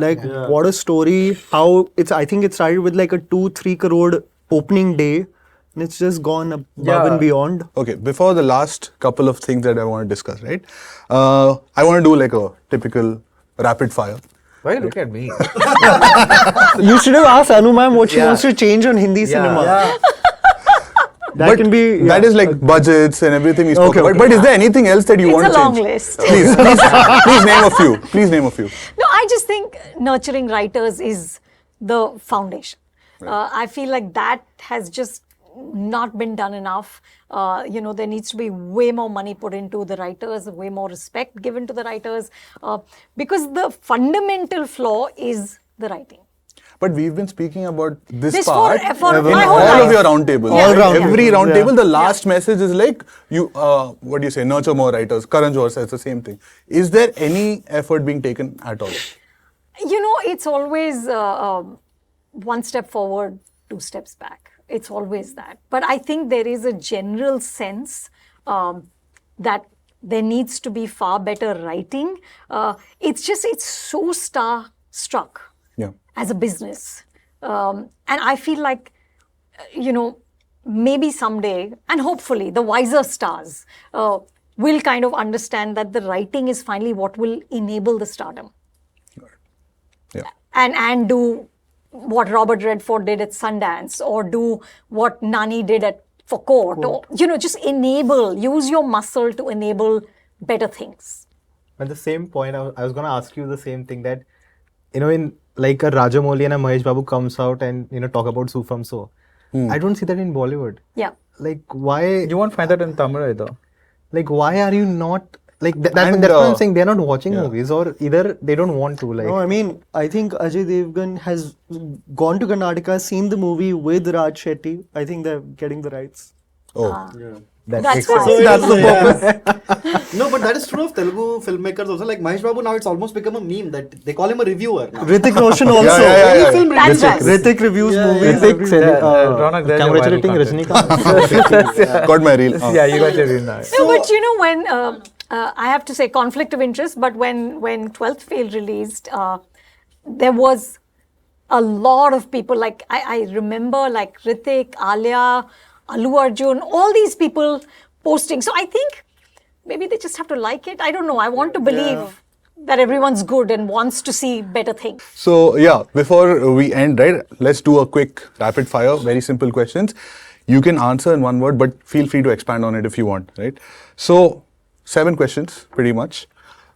What a story. I think it started with like a 2-3 crore opening day. And it's just gone above and beyond. Okay, before the last couple of things that I want to discuss, right? I want to do like a typical rapid fire. Why look at me? You should have asked Anu ma'am what she wants to change on Hindi cinema. Yeah. That is like budgets and everything we spoke about. But is there anything else that you want to change? It's a long list. Please name a few. Please name a few. No, I just think nurturing writers is the foundation. Right. I feel like that has just not been done enough. There needs to be way more money put into the writers, way more respect given to the writers, because the fundamental flaw is the writing. But we've been speaking about this part for in my all whole life. of your roundtables. Yeah. Every roundtable, the last message is like, what do you say, nurture more writers. Karan Johar says the same thing. Is there any effort being taken at all? It's always 1 step forward, 2 steps back. It's always that. But I think there is a general sense that there needs to be far better writing. It's so star-struck as a business. And I feel like, maybe someday, and hopefully the wiser stars will kind of understand that the writing is finally what will enable the stardom. Yeah. And do what Robert Redford did at Sundance, or do what Nani did for Court, or just use your muscle to enable better things. At the same point, I was going to ask you the same thing, that in like a Rajamouli and a Mahesh Babu comes out and talk about So From So. I don't see that in Bollywood. Yeah. Like, why? You won't find that in Tamil either. Like, why are you not like that's what I'm saying? They're not watching movies, or either they don't want to. Like, No, I mean, I think Ajay Devgan has gone to Karnataka, seen the movie with Raj Shetty. I think they're getting the rights. Oh. That's So why. that's the purpose. No, but that is true of Telugu filmmakers also. Like Mahesh Babu, now it's almost become a meme that they call him a reviewer now. Hrithik Roshan also. yeah. Film That's right. Hrithik reviews movies. Ronak, there's your viral congratulating content. Rajnikant. Got my reel. Yeah, you got your reel now. No, but when I have to say conflict of interest, but when 12th Fail released, there was a lot of people, like I remember like Hrithik, Alia, Allu Arjun, all these people posting. So I think maybe they just have to like it. I don't know. I want to believe that everyone's good and wants to see better things. So yeah, before we end, right, let's do a quick rapid fire, very simple questions. You can answer in one word, but feel free to expand on it if you want, right? So 7 questions, pretty much.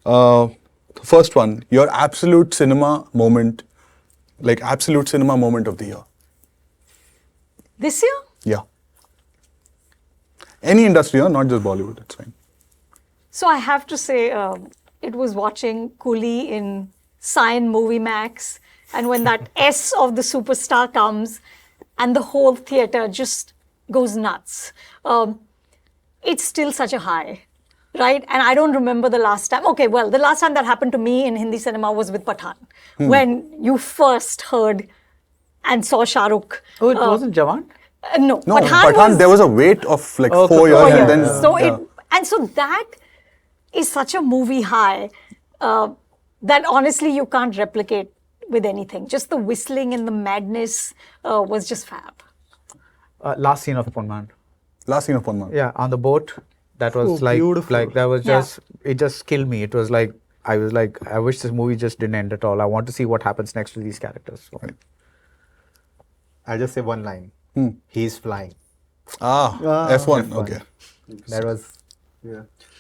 First one, your absolute cinema moment of the year. This year? Yeah. Any industry, not just Bollywood, that's fine. So I have to say, it was watching Coolie in Cyan Movie Max, and when that S of the superstar comes, and the whole theater just goes nuts. It's still such a high, right? And I don't remember the last time. Okay, well, the last time that happened to me in Hindi cinema was with Pathaan, when you first heard and saw Shah Rukh. Oh, it wasn't Jawan? No, No, Pathaan Pathaan, was there was a wait of like 4 4 years, years. and then so that is such a movie high that honestly you can't replicate with anything. Just the whistling and the madness was just fab. Last scene of Ponman. last scene of Ponman. Yeah, on the boat. That was beautiful. that was Yeah. just, it just killed me. It was like, I was like, I wish this movie just didn't end at all. I want to see what happens next to these characters. So. I'll just say one line. He's flying. F1. Okay. That was.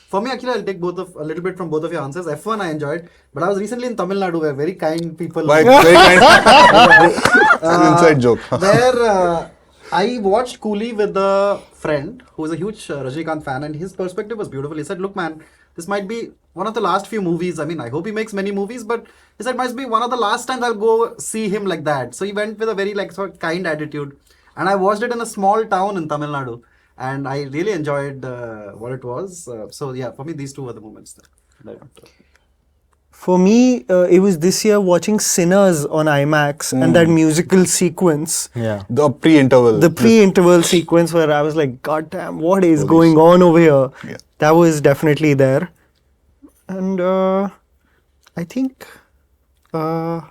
For me, actually, I'll take a little bit from both of your answers. F1 I enjoyed, but I was recently in Tamil Nadu where very kind people. Like, very kind. It's an inside joke. Where I watched Coolie with a friend who was a huge Rajnikant fan, and his perspective was beautiful. He said, "Look, man, this might be one of the last few movies. I mean, I hope he makes many movies, but he said must be one of the last times I'll go see him like that." So he went with a very sort of kind attitude, and I watched it in a small town in Tamil Nadu. And I really enjoyed what it was. So yeah, for me, these two were the moments. For me, it was this year watching Sinners on IMAX and that musical sequence. Yeah. The pre-interval. The pre-interval sequence where I was like, God damn, what is going on over here? Yeah. That was definitely there. And I think, that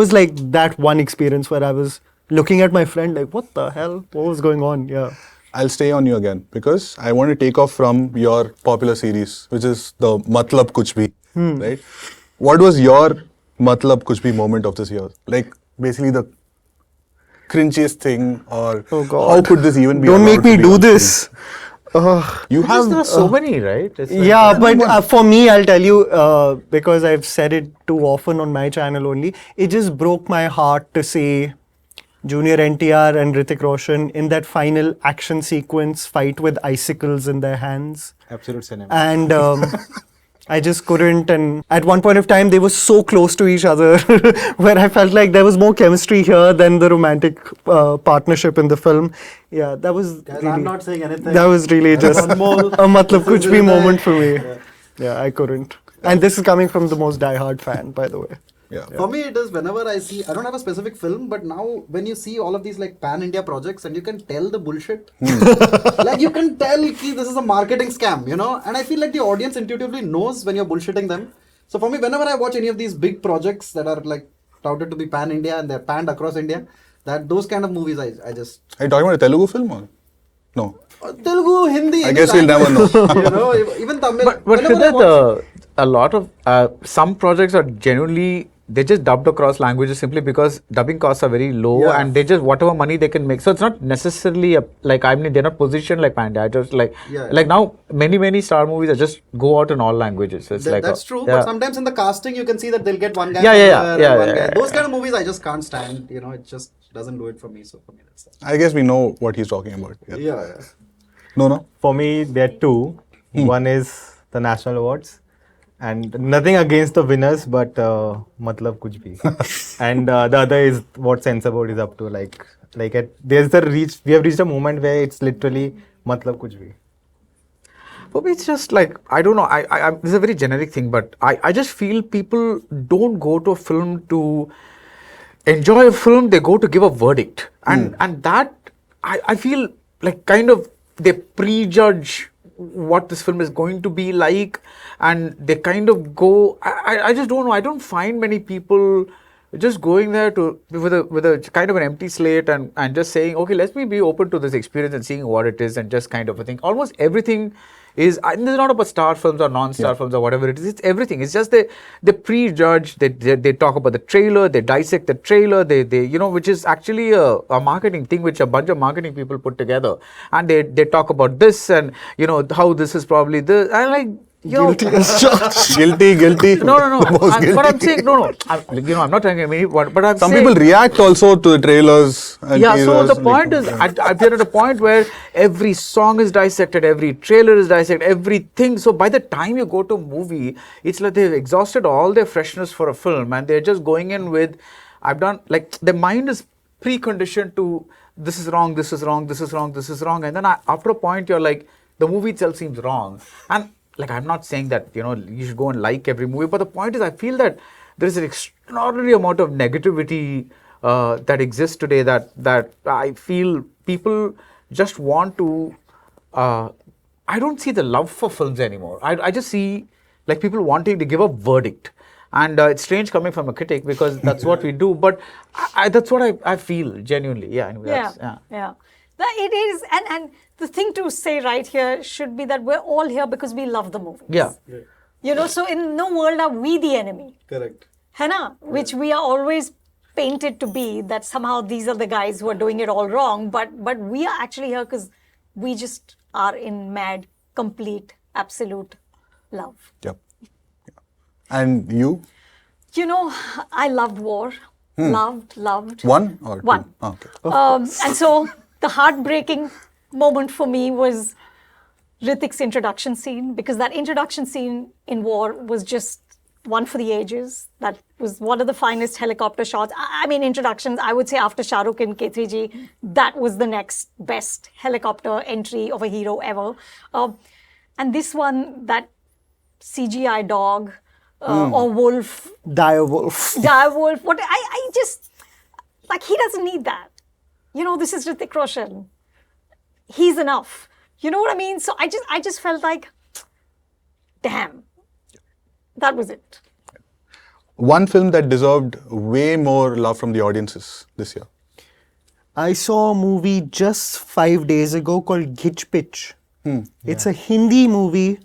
was like that one experience where I was looking at my friend like, what the hell? What was going on? Yeah. I'll stay on you again because I want to take off from your popular series, which is the Matlab Kuch Bhi, right? What was your Matlab Kuch Bhi moment of this year? Like basically the cringiest thing, or Oh God. how could this even be? Don't make allowed me to be do on this. You Because have there are so many, right? It's like- Yeah, but for me, I'll tell you, because I've said it too often on my channel only, it just broke my heart to see Junior NTR and Hrithik Roshan in that final action sequence fight with icicles in their hands. Absolute cinema. And I just couldn't. And at one point of time, they were so close to each other where I felt like there was more chemistry here than the romantic partnership in the film. Yeah, that was Guys, really, I'm not saying anything. that was really just a Anmol, Matlab this is Kuch Bhi Hriday. moment for me. Yeah, I couldn't. And this is coming from the most die-hard fan, by the way. Yeah. For me, it is whenever I see, I don't have a specific film, but now when you see all of these like pan-India projects and you can tell the bullshit, like you can tell ki this is a marketing scam, you know, and I feel like the audience intuitively knows when you're bullshitting them. So for me, whenever I watch any of these big projects that are like touted to be pan-India and they're panned across India, those kind of movies I just Are you talking about a Telugu film or? No. Telugu, Hindi. I any guess we'll never know. you know, even Tamil. But whenever I Hriday, watch- a lot of some projects are genuinely they just dubbed across languages simply because dubbing costs are very low Yeah. and they just whatever money they can make. So it's not necessarily like I mean they're not positioned like Panda. I just like Yeah. like now many star movies are just go out in all languages. So it's like that's true, yeah. but sometimes in the casting you can see that they'll get one guy. Yeah, from yeah, there yeah, and one yeah, guy. yeah, Those kind of movies I just can't stand. You know, it just doesn't do it for me. So for me, that's that. I guess we know what he's talking about. Yeah. Yeah. No. For me, there are two. One is the national awards, and nothing against the winners, but matlab kuch bhi. And the other is what Censor Board is up to. There's the reach. We have reached a moment where it's literally matlab kuch bhi. For me, it's just like I don't know. I this is a very generic thing, but I just feel people don't go to a film to enjoy a film. They go to give a verdict, and that I feel like kind of they prejudge what this film is going to be like, and they kind of go. I just don't know. I don't find many people just going there to with a kind of an empty slate and just saying, okay, let me be open to this experience and seeing what it is and just kind of a thing. Almost everything is, and this is not about star films or non-star films or whatever it is. It's everything. It's just they prejudge. They talk about the trailer. They dissect the trailer. They you know, which is actually a marketing thing which a bunch of marketing people put together, and they talk about this and you know how this is probably this. And like. Yo, Guilty. No. Most guilty. But I'm saying no. I'm not telling you but I'm Some saying, people react also to the trailers. And yeah, so teasers, the point is, I've been at a point where every song is dissected, every trailer is dissected, everything. So by the time you go to a movie, it's like they've exhausted all their freshness for a film and they're just going in with, their mind is preconditioned to, this is wrong, this is wrong, this is wrong, this is wrong. And then after a point, you're like, the movie itself seems wrong. And like, I'm not saying that, you should go and like every movie, but the point is, I feel that there is an extraordinary amount of negativity that exists today that I feel people just want to, I don't see the love for films anymore. I just see like people wanting to give a verdict. And it's strange coming from a critic because that's what we do, but that's what I feel genuinely. Yeah. Anyway, Yeah. It is, and the thing to say right here should be that we're all here because we love the movies. Yeah. So in no world are we the enemy. Correct. है ना? Which we are always painted to be, that somehow these are the guys who are doing it all wrong, but we are actually here because we just are in mad, complete, absolute love. Yep. And you? I loved war. Loved. One or two? One. Oh, okay. And so the heartbreaking moment for me was Hrithik's introduction scene, because that introduction scene in War was just one for the ages. That was one of the finest helicopter shots. I mean, introductions, I would say after Shah Rukh in K3G, that was the next best helicopter entry of a hero ever. And this one, that CGI dog or wolf. Dire wolf. What I just, like, he doesn't need that. This is Hrithik Roshan. He's enough. You know what I mean? So I just felt like, damn, that was it. One film that deserved way more love from the audiences this year. I saw a movie just 5 days ago called Gitch Pitch. It's a Hindi movie,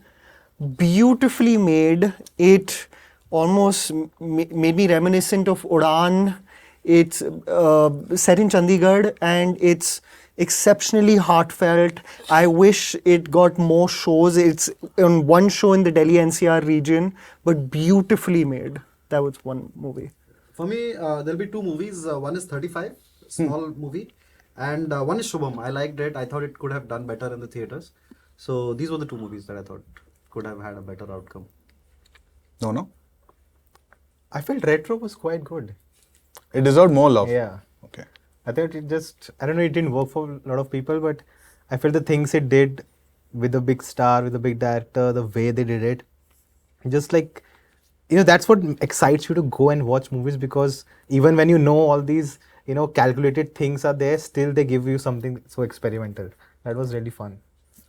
beautifully made. It almost made me reminiscent of Udaan. It's set in Chandigarh and it's exceptionally heartfelt. I wish it got more shows. It's on one show in the Delhi NCR region, but beautifully made. That was one movie. For me, there'll be two movies. One is 35, small movie, and one is Shubham. I liked it. I thought it could have done better in the theaters. So these were the two movies that I thought could have had a better outcome. No? I felt Retro was quite good. It deserved more love. Yeah. Okay. I thought it didn't work for a lot of people, but I felt the things it did with the big star, with the big director, the way they did it, just like, that's what excites you to go and watch movies, because even when all these, calculated things are there, still they give you something so experimental. That was really fun.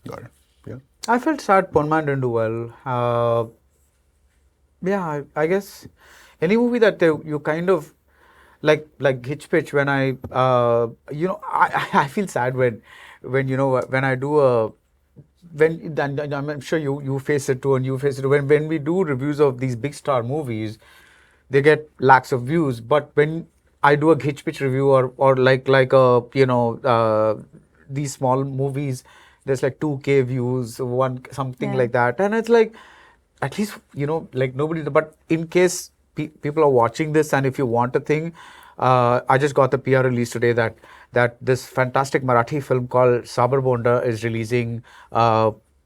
Got it. Yeah. I felt sad Ponman didn't do well. I guess any movie that you kind of, like Hitch Pitch, when I I feel sad when when I do a and I'm sure you face it too, and you face it when we do reviews of these big star movies, they get lakhs of views. But when I do a Hitch Pitch review or like a these small movies, there's like 2K views, something like that, and it's like at least like nobody. But in case people are watching this, and if you want a thing, I just got the PR release today that this fantastic Marathi film called Sabar Bonda is releasing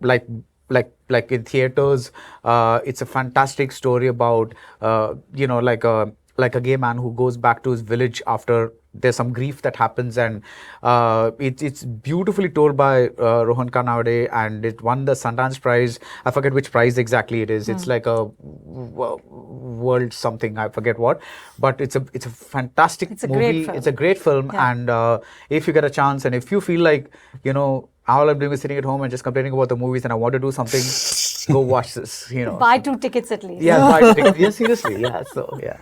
like in theaters. It's a fantastic story about like a gay man who goes back to his village after there's some grief that happens, and it's beautifully told by Rohan Kanawade, and it won the Sundance Prize. I forget which prize exactly it is. It's like a world something, I forget what, but it's a fantastic movie. Great film. It's a great film, and if you get a chance, and if you feel like all I'm doing is sitting at home and just complaining about the movies, and I want to do something, go watch this. Buy 2 tickets at least. Yeah, buy 2 tickets. Yeah, seriously. Yeah. So yeah.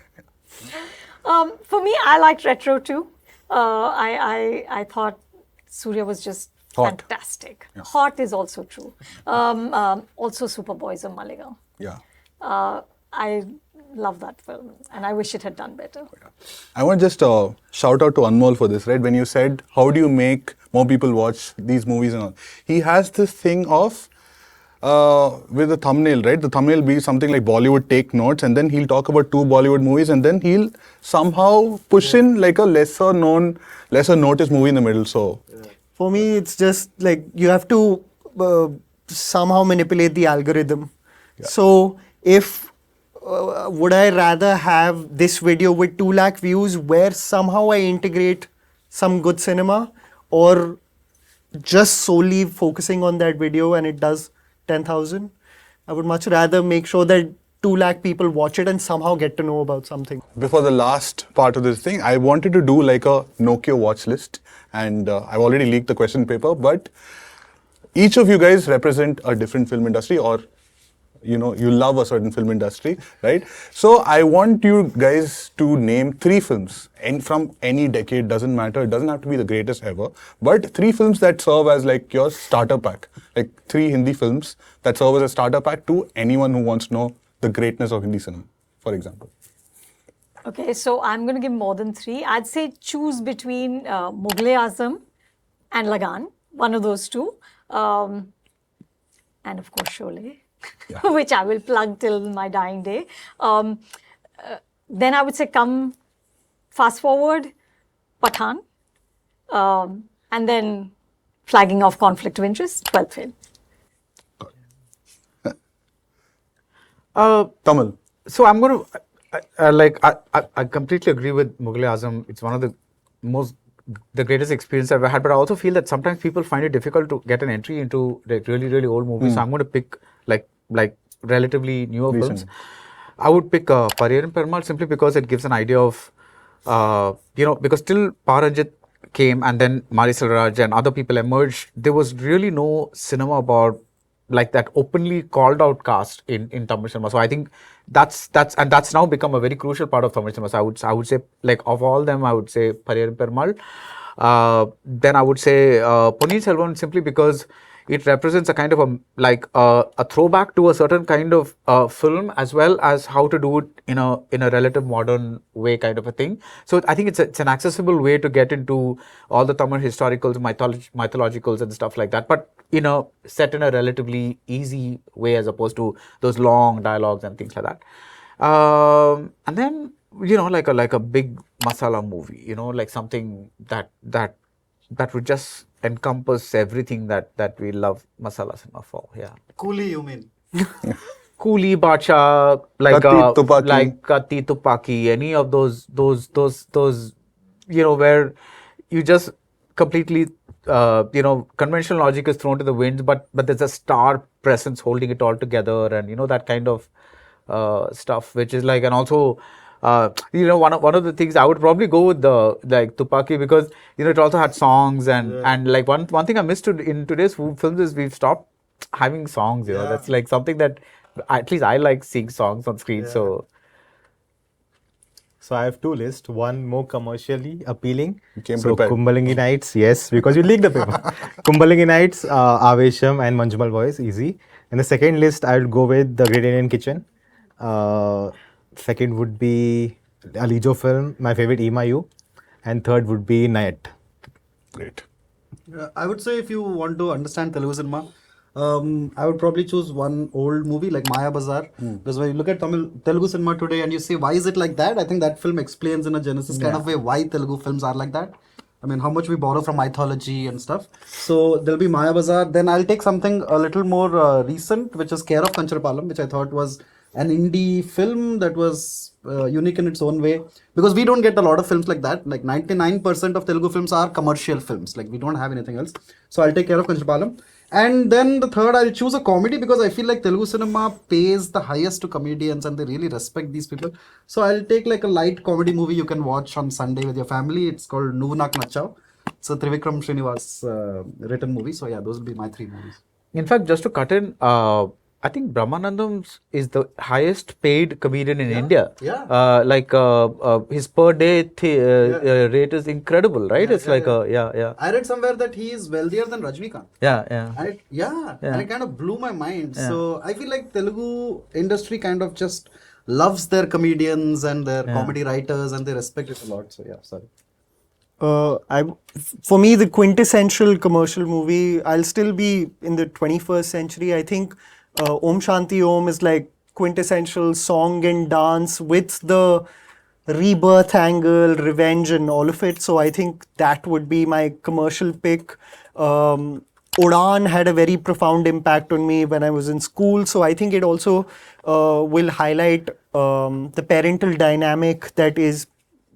For me, I liked Retro too. I thought Surya was just Hot. fantastic. Yeah. Hot is also true. Also Superboys of Maligaon. Yeah. I love that film, and I wish it had done better. I want to just shout out to Anmol for this, right? When you said, how do you make more people watch these movies and all? He has this thing of, with the thumbnail, right? The thumbnail will be something like Bollywood Take Notes, and then he'll talk about 2 Bollywood movies, and then he'll somehow push in like a lesser noticed movie in the middle. So For me, it's just like you have to somehow manipulate the algorithm. Yeah. So if would I rather have this video with 2 lakh views where somehow I integrate some good cinema, or just solely focusing on that video and it does 10,000? I would much rather make sure that 2 lakh people watch it and somehow get to know about something. before the last part of this thing, I wanted to do like a Nokio Watchlist, and I've already leaked the question paper, but each of you guys represent a different film industry, or you love a certain film industry, right? So I want you guys to name 3 films, and from any decade, doesn't matter, it doesn't have to be the greatest ever, but 3 films that serve as like your starter pack, like 3 Hindi films that serve as a starter pack to anyone who wants to know the greatness of Hindi cinema, for example. Okay, so I'm going to give more than 3. I'd say choose between Mughal-e-Azam and Lagan, one of those 2, and of course Sholay. Yeah. Which I will plug till my dying day. Then I would say fast forward, Pathan, and then flagging off conflict of interest, 12th Fail. Tamil. So I'm going to, I completely agree with Mughal-e-Azam. It's one of the greatest experience I've ever had, but I also feel that sometimes people find it difficult to get an entry into like really, really old movies. So I'm going to pick like relatively newer films. I would pick Pariyaran Perumal simply because it gives an idea of, because till Paranjit came and then Mari Selvaraj and other people emerged, there was really no cinema about like that openly called out cast in Tamil cinema. So I think that's now become a very crucial part of Tamil cinema. So I would say like of all them, I would say Pariyaran Perumal. Then I would say Ponniyin Selvan, simply because it represents a kind of a throwback to a certain kind of film, as well as how to do it in a relative modern way, kind of a thing. So I think it's an accessible way to get into all the Tamil historicals, mythologicals and stuff like that, but set in a relatively easy way as opposed to those long dialogues and things like that. And then like a big masala movie, like something that would just encompass everything that we love masala cinema for. Yeah. Coolie, you mean? Coolie, Bacha, like Katti, Tupaki, any of those where you just completely conventional logic is thrown to the winds, but there's a star presence holding it all together, and that kind of stuff, which is like, and also one of the things I would probably go with the like Tupaki, because it also had songs and like one thing I missed in today's films is we've stopped having songs. That's like something that at least I like seeing songs on screen. So So I have two lists. One more commercially appealing. You came so prepared. Kumbalangi Nights, yes, because you leaked the paper. Kumbalangi Nights, Avesham and Manjumal Boys, easy. And the second list, I would go with The Great Indian Kitchen. Second would be a Lijo film, my favorite Imayu. And third would be Nayat. Great. I would say if you want to understand Telugu cinema, I would probably choose one old movie like Maya Bazaar. Because when you look at Telugu cinema today and you say, why is it like that? I think that film explains in a Genesis kind of way why Telugu films are like that. I mean, how much we borrow from mythology and stuff. So there'll be Maya Bazaar. Then I'll take something a little more recent, which is Care of Kancharapalam, which I thought was an indie film that was unique in its own way. Because we don't get a lot of films like that. Like 99% of Telugu films are commercial films. Like we don't have anything else. So I'll take Care of Kancharapalam. And then the third, I'll choose a comedy because I feel like Telugu cinema pays the highest to comedians and they really respect these people. So I'll take like a light comedy movie you can watch on Sunday with your family. It's called Nuvu Nak Nachav. It's a Trivikram Srinivas written movie. So yeah, those will be my three movies. In fact, just to cut in, I think Brahmanandam is the highest paid comedian in India. Yeah. His per day rate is incredible, right? It's like I read somewhere that he is wealthier than Rajnikant. Yeah. And and it kind of blew my mind. So I feel like Telugu industry kind of just loves their comedians and their comedy writers and they respect it a lot. So yeah, sorry. For me, the quintessential commercial movie, I'll still be in the 21st century. I think Om Shanti Om is like quintessential song and dance with the rebirth angle, revenge and all of it. So I think that would be my commercial pick. Udaan had a very profound impact on me when I was in school. So I think it also will highlight the parental dynamic that is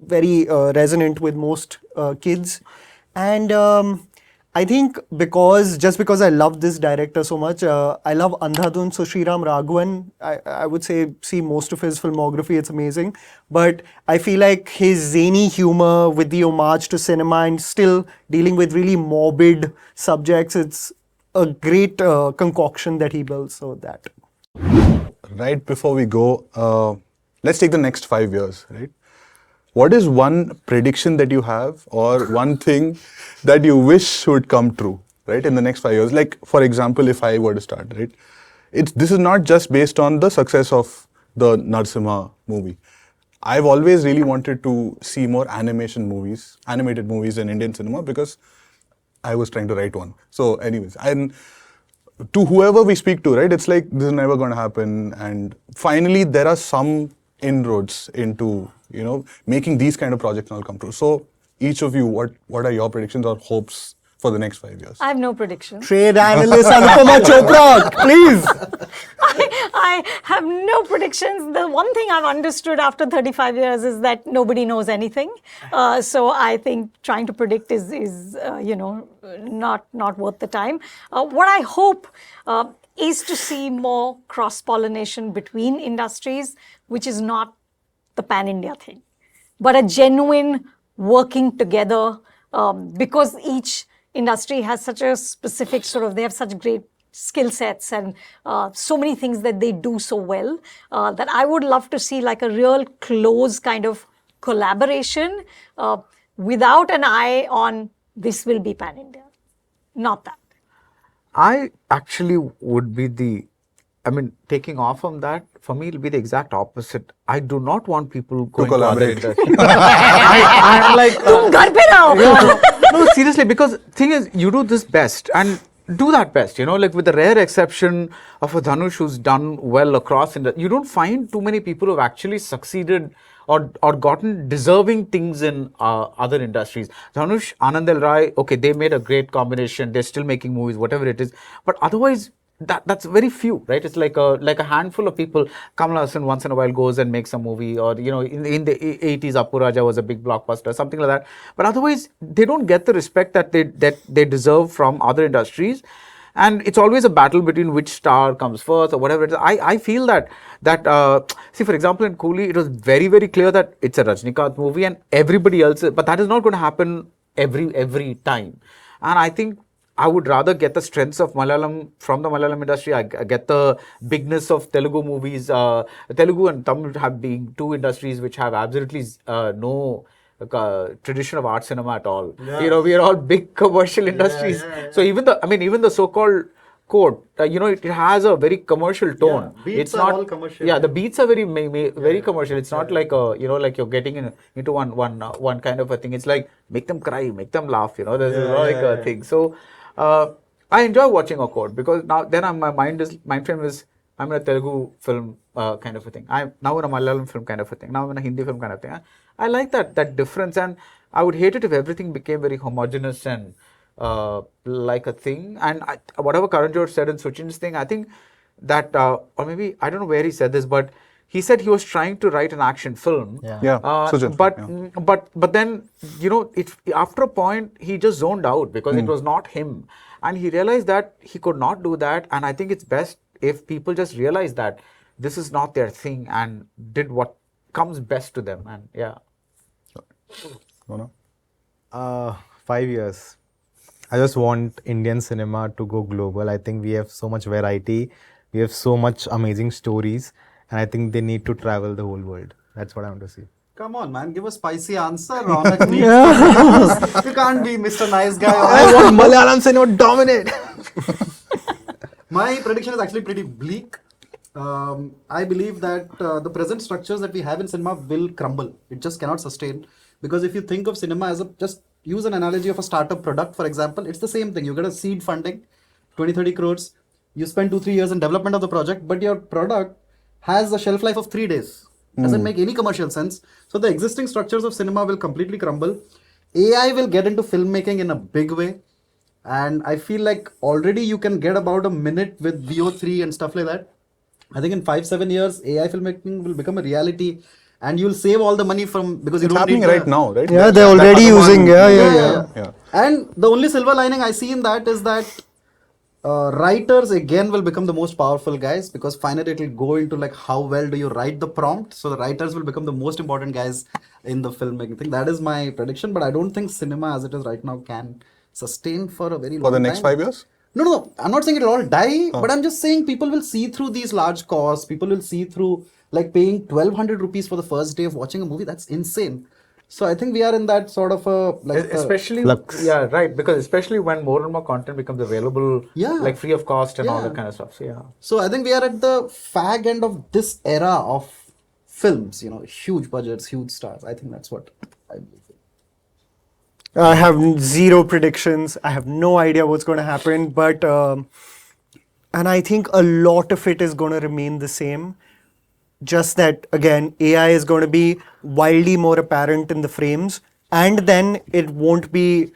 very resonant with most kids. And I think just because I love this director so much, I love Andhadhun, so Sriram Raghavan, I would say see most of his filmography, it's amazing. But I feel like his zany humor with the homage to cinema and still dealing with really morbid subjects, it's a great concoction that he builds, so that. Right before we go, let's take the next 5 years, right? What is one prediction that you have or one thing that you wish would come true, right, in the next 5 years? Like, for example, if I were to start, right, this is not just based on the success of the Narsimha movie. I've always really wanted to see more animated movies in Indian cinema because I was trying to write one. So anyways, and to whoever we speak to, right, it's like this is never going to happen. And finally, there are some inroads into, making these kind of projects all come true. So each of you, what are your predictions or hopes for the next 5 years? I have no prediction. Trade analyst Anupama Chopra, please. I have no predictions. The one thing I've understood after 35 years is that nobody knows anything. So I think trying to predict is not worth the time. What I hope is to see more cross-pollination between industries, which is not the pan-India thing, but a genuine working together because each industry has such a specific they have such great skill sets and so many things that they do so well that I would love to see like a real close kind of collaboration without an eye on this will be pan-India. Not that. I actually would be taking off from that, for me, it'll be the exact opposite. I do not want people going to other collaborate. industries. I'm like, Tum ghar pe raho. no, seriously, because thing is, you do this best and do that best, like with the rare exception of a Dhanush who's done well across, you don't find too many people who've actually succeeded or gotten deserving things in other industries. Dhanush, Anand L. Rai, okay, they made a great combination, they're still making movies, whatever it is, but otherwise, that's very few, right? It's like a handful of people. Kamal Haasan once in a while goes and makes a movie, or in the 80s, Appu Raja was a big blockbuster, something like that. But otherwise, they don't get the respect that they deserve from other industries, and it's always a battle between which star comes first or whatever it is. I feel that see, for example, in Coolie, it was very, very clear that it's a Rajnikant movie and everybody else, but that is not going to happen every time. And I think I would rather get the strengths of Malayalam from the Malayalam industry. I get the bigness of Telugu movies. Telugu and Tamil have been two industries which have absolutely no tradition of art cinema at all. You know, we are all big commercial industries. So even the so-called code, it has a very commercial tone. Beats It's are not all commercial. Yeah, the beats are very commercial. It's not like like you're getting into one kind of a thing. It's like make them cry, make them laugh. There's a thing. So I enjoy watching a code because my mind frame is I'm in a Telugu film kind of a thing. I'm now in a Malayalam film kind of a thing. Now I'm in a Hindi film kind of thing. I like that difference, and I would hate it if everything became very homogeneous and like a thing. And whatever Karan Johar said in Suchin's thing, I think that, or maybe, I don't know where he said this, but he said he was trying to write an action film. Suchin, but then, after a point, he just zoned out because it was not him. And he realized that he could not do that. And I think it's best if people just realize that this is not their thing and did what comes best to them. And yeah. 5 years. I just want Indian cinema to go global. I think we have so much variety. We have so much amazing stories. And I think they need to travel the whole world. That's what I want to see. Come on, man, give a spicy answer on a tweet. You can't be Mr. Nice Guy. I want Malayalam cinema to dominate. My prediction is actually pretty bleak. I believe that the present structures that we have in cinema will crumble. It just cannot sustain. Because if you think of cinema as just use an analogy of a startup product, for example, it's the same thing. You get a seed funding, 20-30 crores. You spend 2-3 years in development of the project, but your product has a shelf life of 3 days. Doesn't make any commercial sense. So the existing structures of cinema will completely crumble. AI will get into filmmaking in a big way. And I feel like already you can get about a minute with VO3 and stuff like that. I think in 5-7 years, AI filmmaking will become a reality. And you'll save all the money because you it's don't happening need right now, right? Yeah, they're already using. Yeah. And the only silver lining I see in that is that writers again will become the most powerful guys, because finally it will go into like how well do you write the prompt. So the writers will become the most important guys in the filmmaking thing. That is my prediction, but I don't think cinema as it is right now can sustain for a very long time. For the next 5 years? No. I'm not saying it'll all die, but I'm just saying people will see through these large costs. People will see through like paying 1,200 rupees for the first day of watching a movie. That's insane. So I think we are in that sort of especially flux. Yeah, right, because especially when more and more content becomes available, like free of cost and all that kind of stuff. So I think we are at the fag end of this era of films, huge budgets, huge stars. I think that's what I believe. I have zero predictions. I have no idea what's going to happen, but and I think a lot of it is going to remain the same. Just that, again, AI is going to be wildly more apparent in the frames, and then it won't be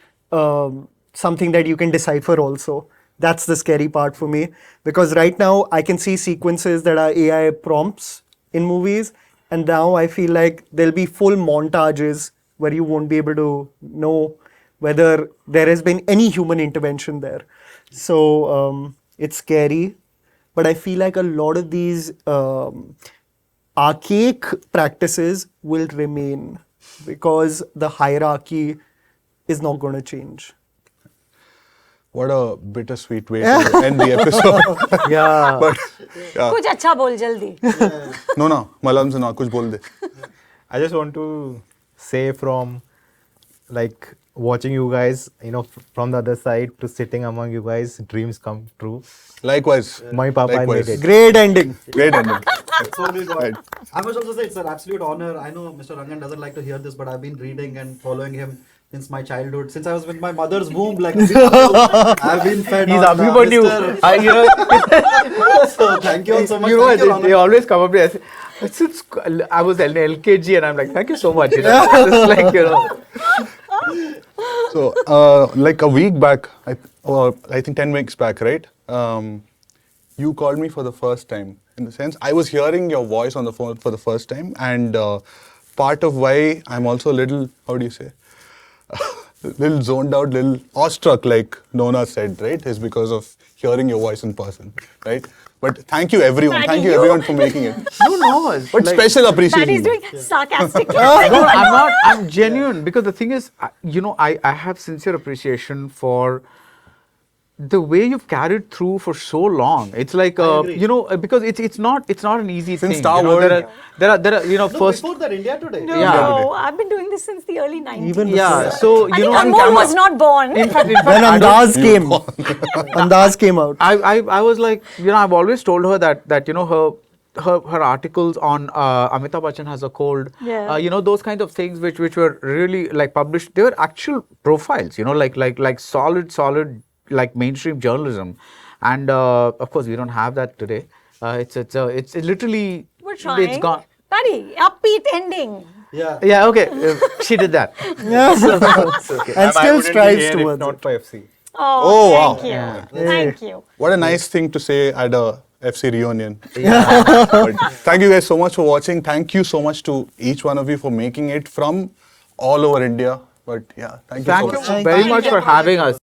something that you can decipher also. That's the scary part for me, because right now I can see sequences that are AI prompts in movies, and now I feel like there'll be full montages where you won't be able to know whether there has been any human intervention there. So it's scary, but I feel like a lot of these archaic practices will remain because the hierarchy is not going to change. What a bittersweet way to end the episode. Yeah. But कुछ अच्छा बोल जल्दी. No, Malayalam Cinema, kuch bol de. I just want to say from like watching you guys, from the other side to sitting among you guys, dreams come true. Likewise. My papa Likewise. made it. Great ending. Great ending. So we got. Right. I must also say it's an absolute honor. I know Mr. Rangan doesn't like to hear this, but I've been reading and following him since my childhood. Since I was in my mother's womb, like I've been fed. He's on, Abhimanyu. So thank you all so much. You know, Thank you, they Rangan. always come up to me. Since I was in LKG and I'm like, thank you so much. It's like, So, like a week back, I think 10 weeks back, right? You called me for the first time. In the sense, I was hearing your voice on the phone for the first time, and part of why I'm also a little, how do you say, little zoned out, little awestruck, like Nona said, right, is because of hearing your voice in person, right? But thank you everyone. Thank you everyone for making it. no. But like, special appreciation. That is doing sarcastic. No, I'm not. I'm genuine, because the thing is, I have sincere appreciation for the way you've carried through for so long, it's like you know, because it's not an easy Since thing. Star you know, Wars. there are you know, No, first before that, India Today. No, Yeah. I've been doing this since the early 90s. Even yeah. before So I you think know, Anmol was not born. in fact, when Andaz came, Andaz came out. I was like, you know, I've always told her that you know, her articles on Amitabh Bachchan has a cold, Yeah. you know, those kinds of things which were really like published. They were actual profiles, you know, like solid like mainstream journalism, and of course we don't have that today. It's literally We're trying. it's gone. Buddy, upbeat ending. Yeah. Yeah, okay, she did that. It's okay. And still strives towards not it. for FC. Oh, wow. thank you. Yeah. Thank you. What a nice thing to say at a FC reunion. But thank you guys so much for watching. Thank you so much to each one of you for making it from all over India. But yeah, thank you so Thank much. you very much for having us.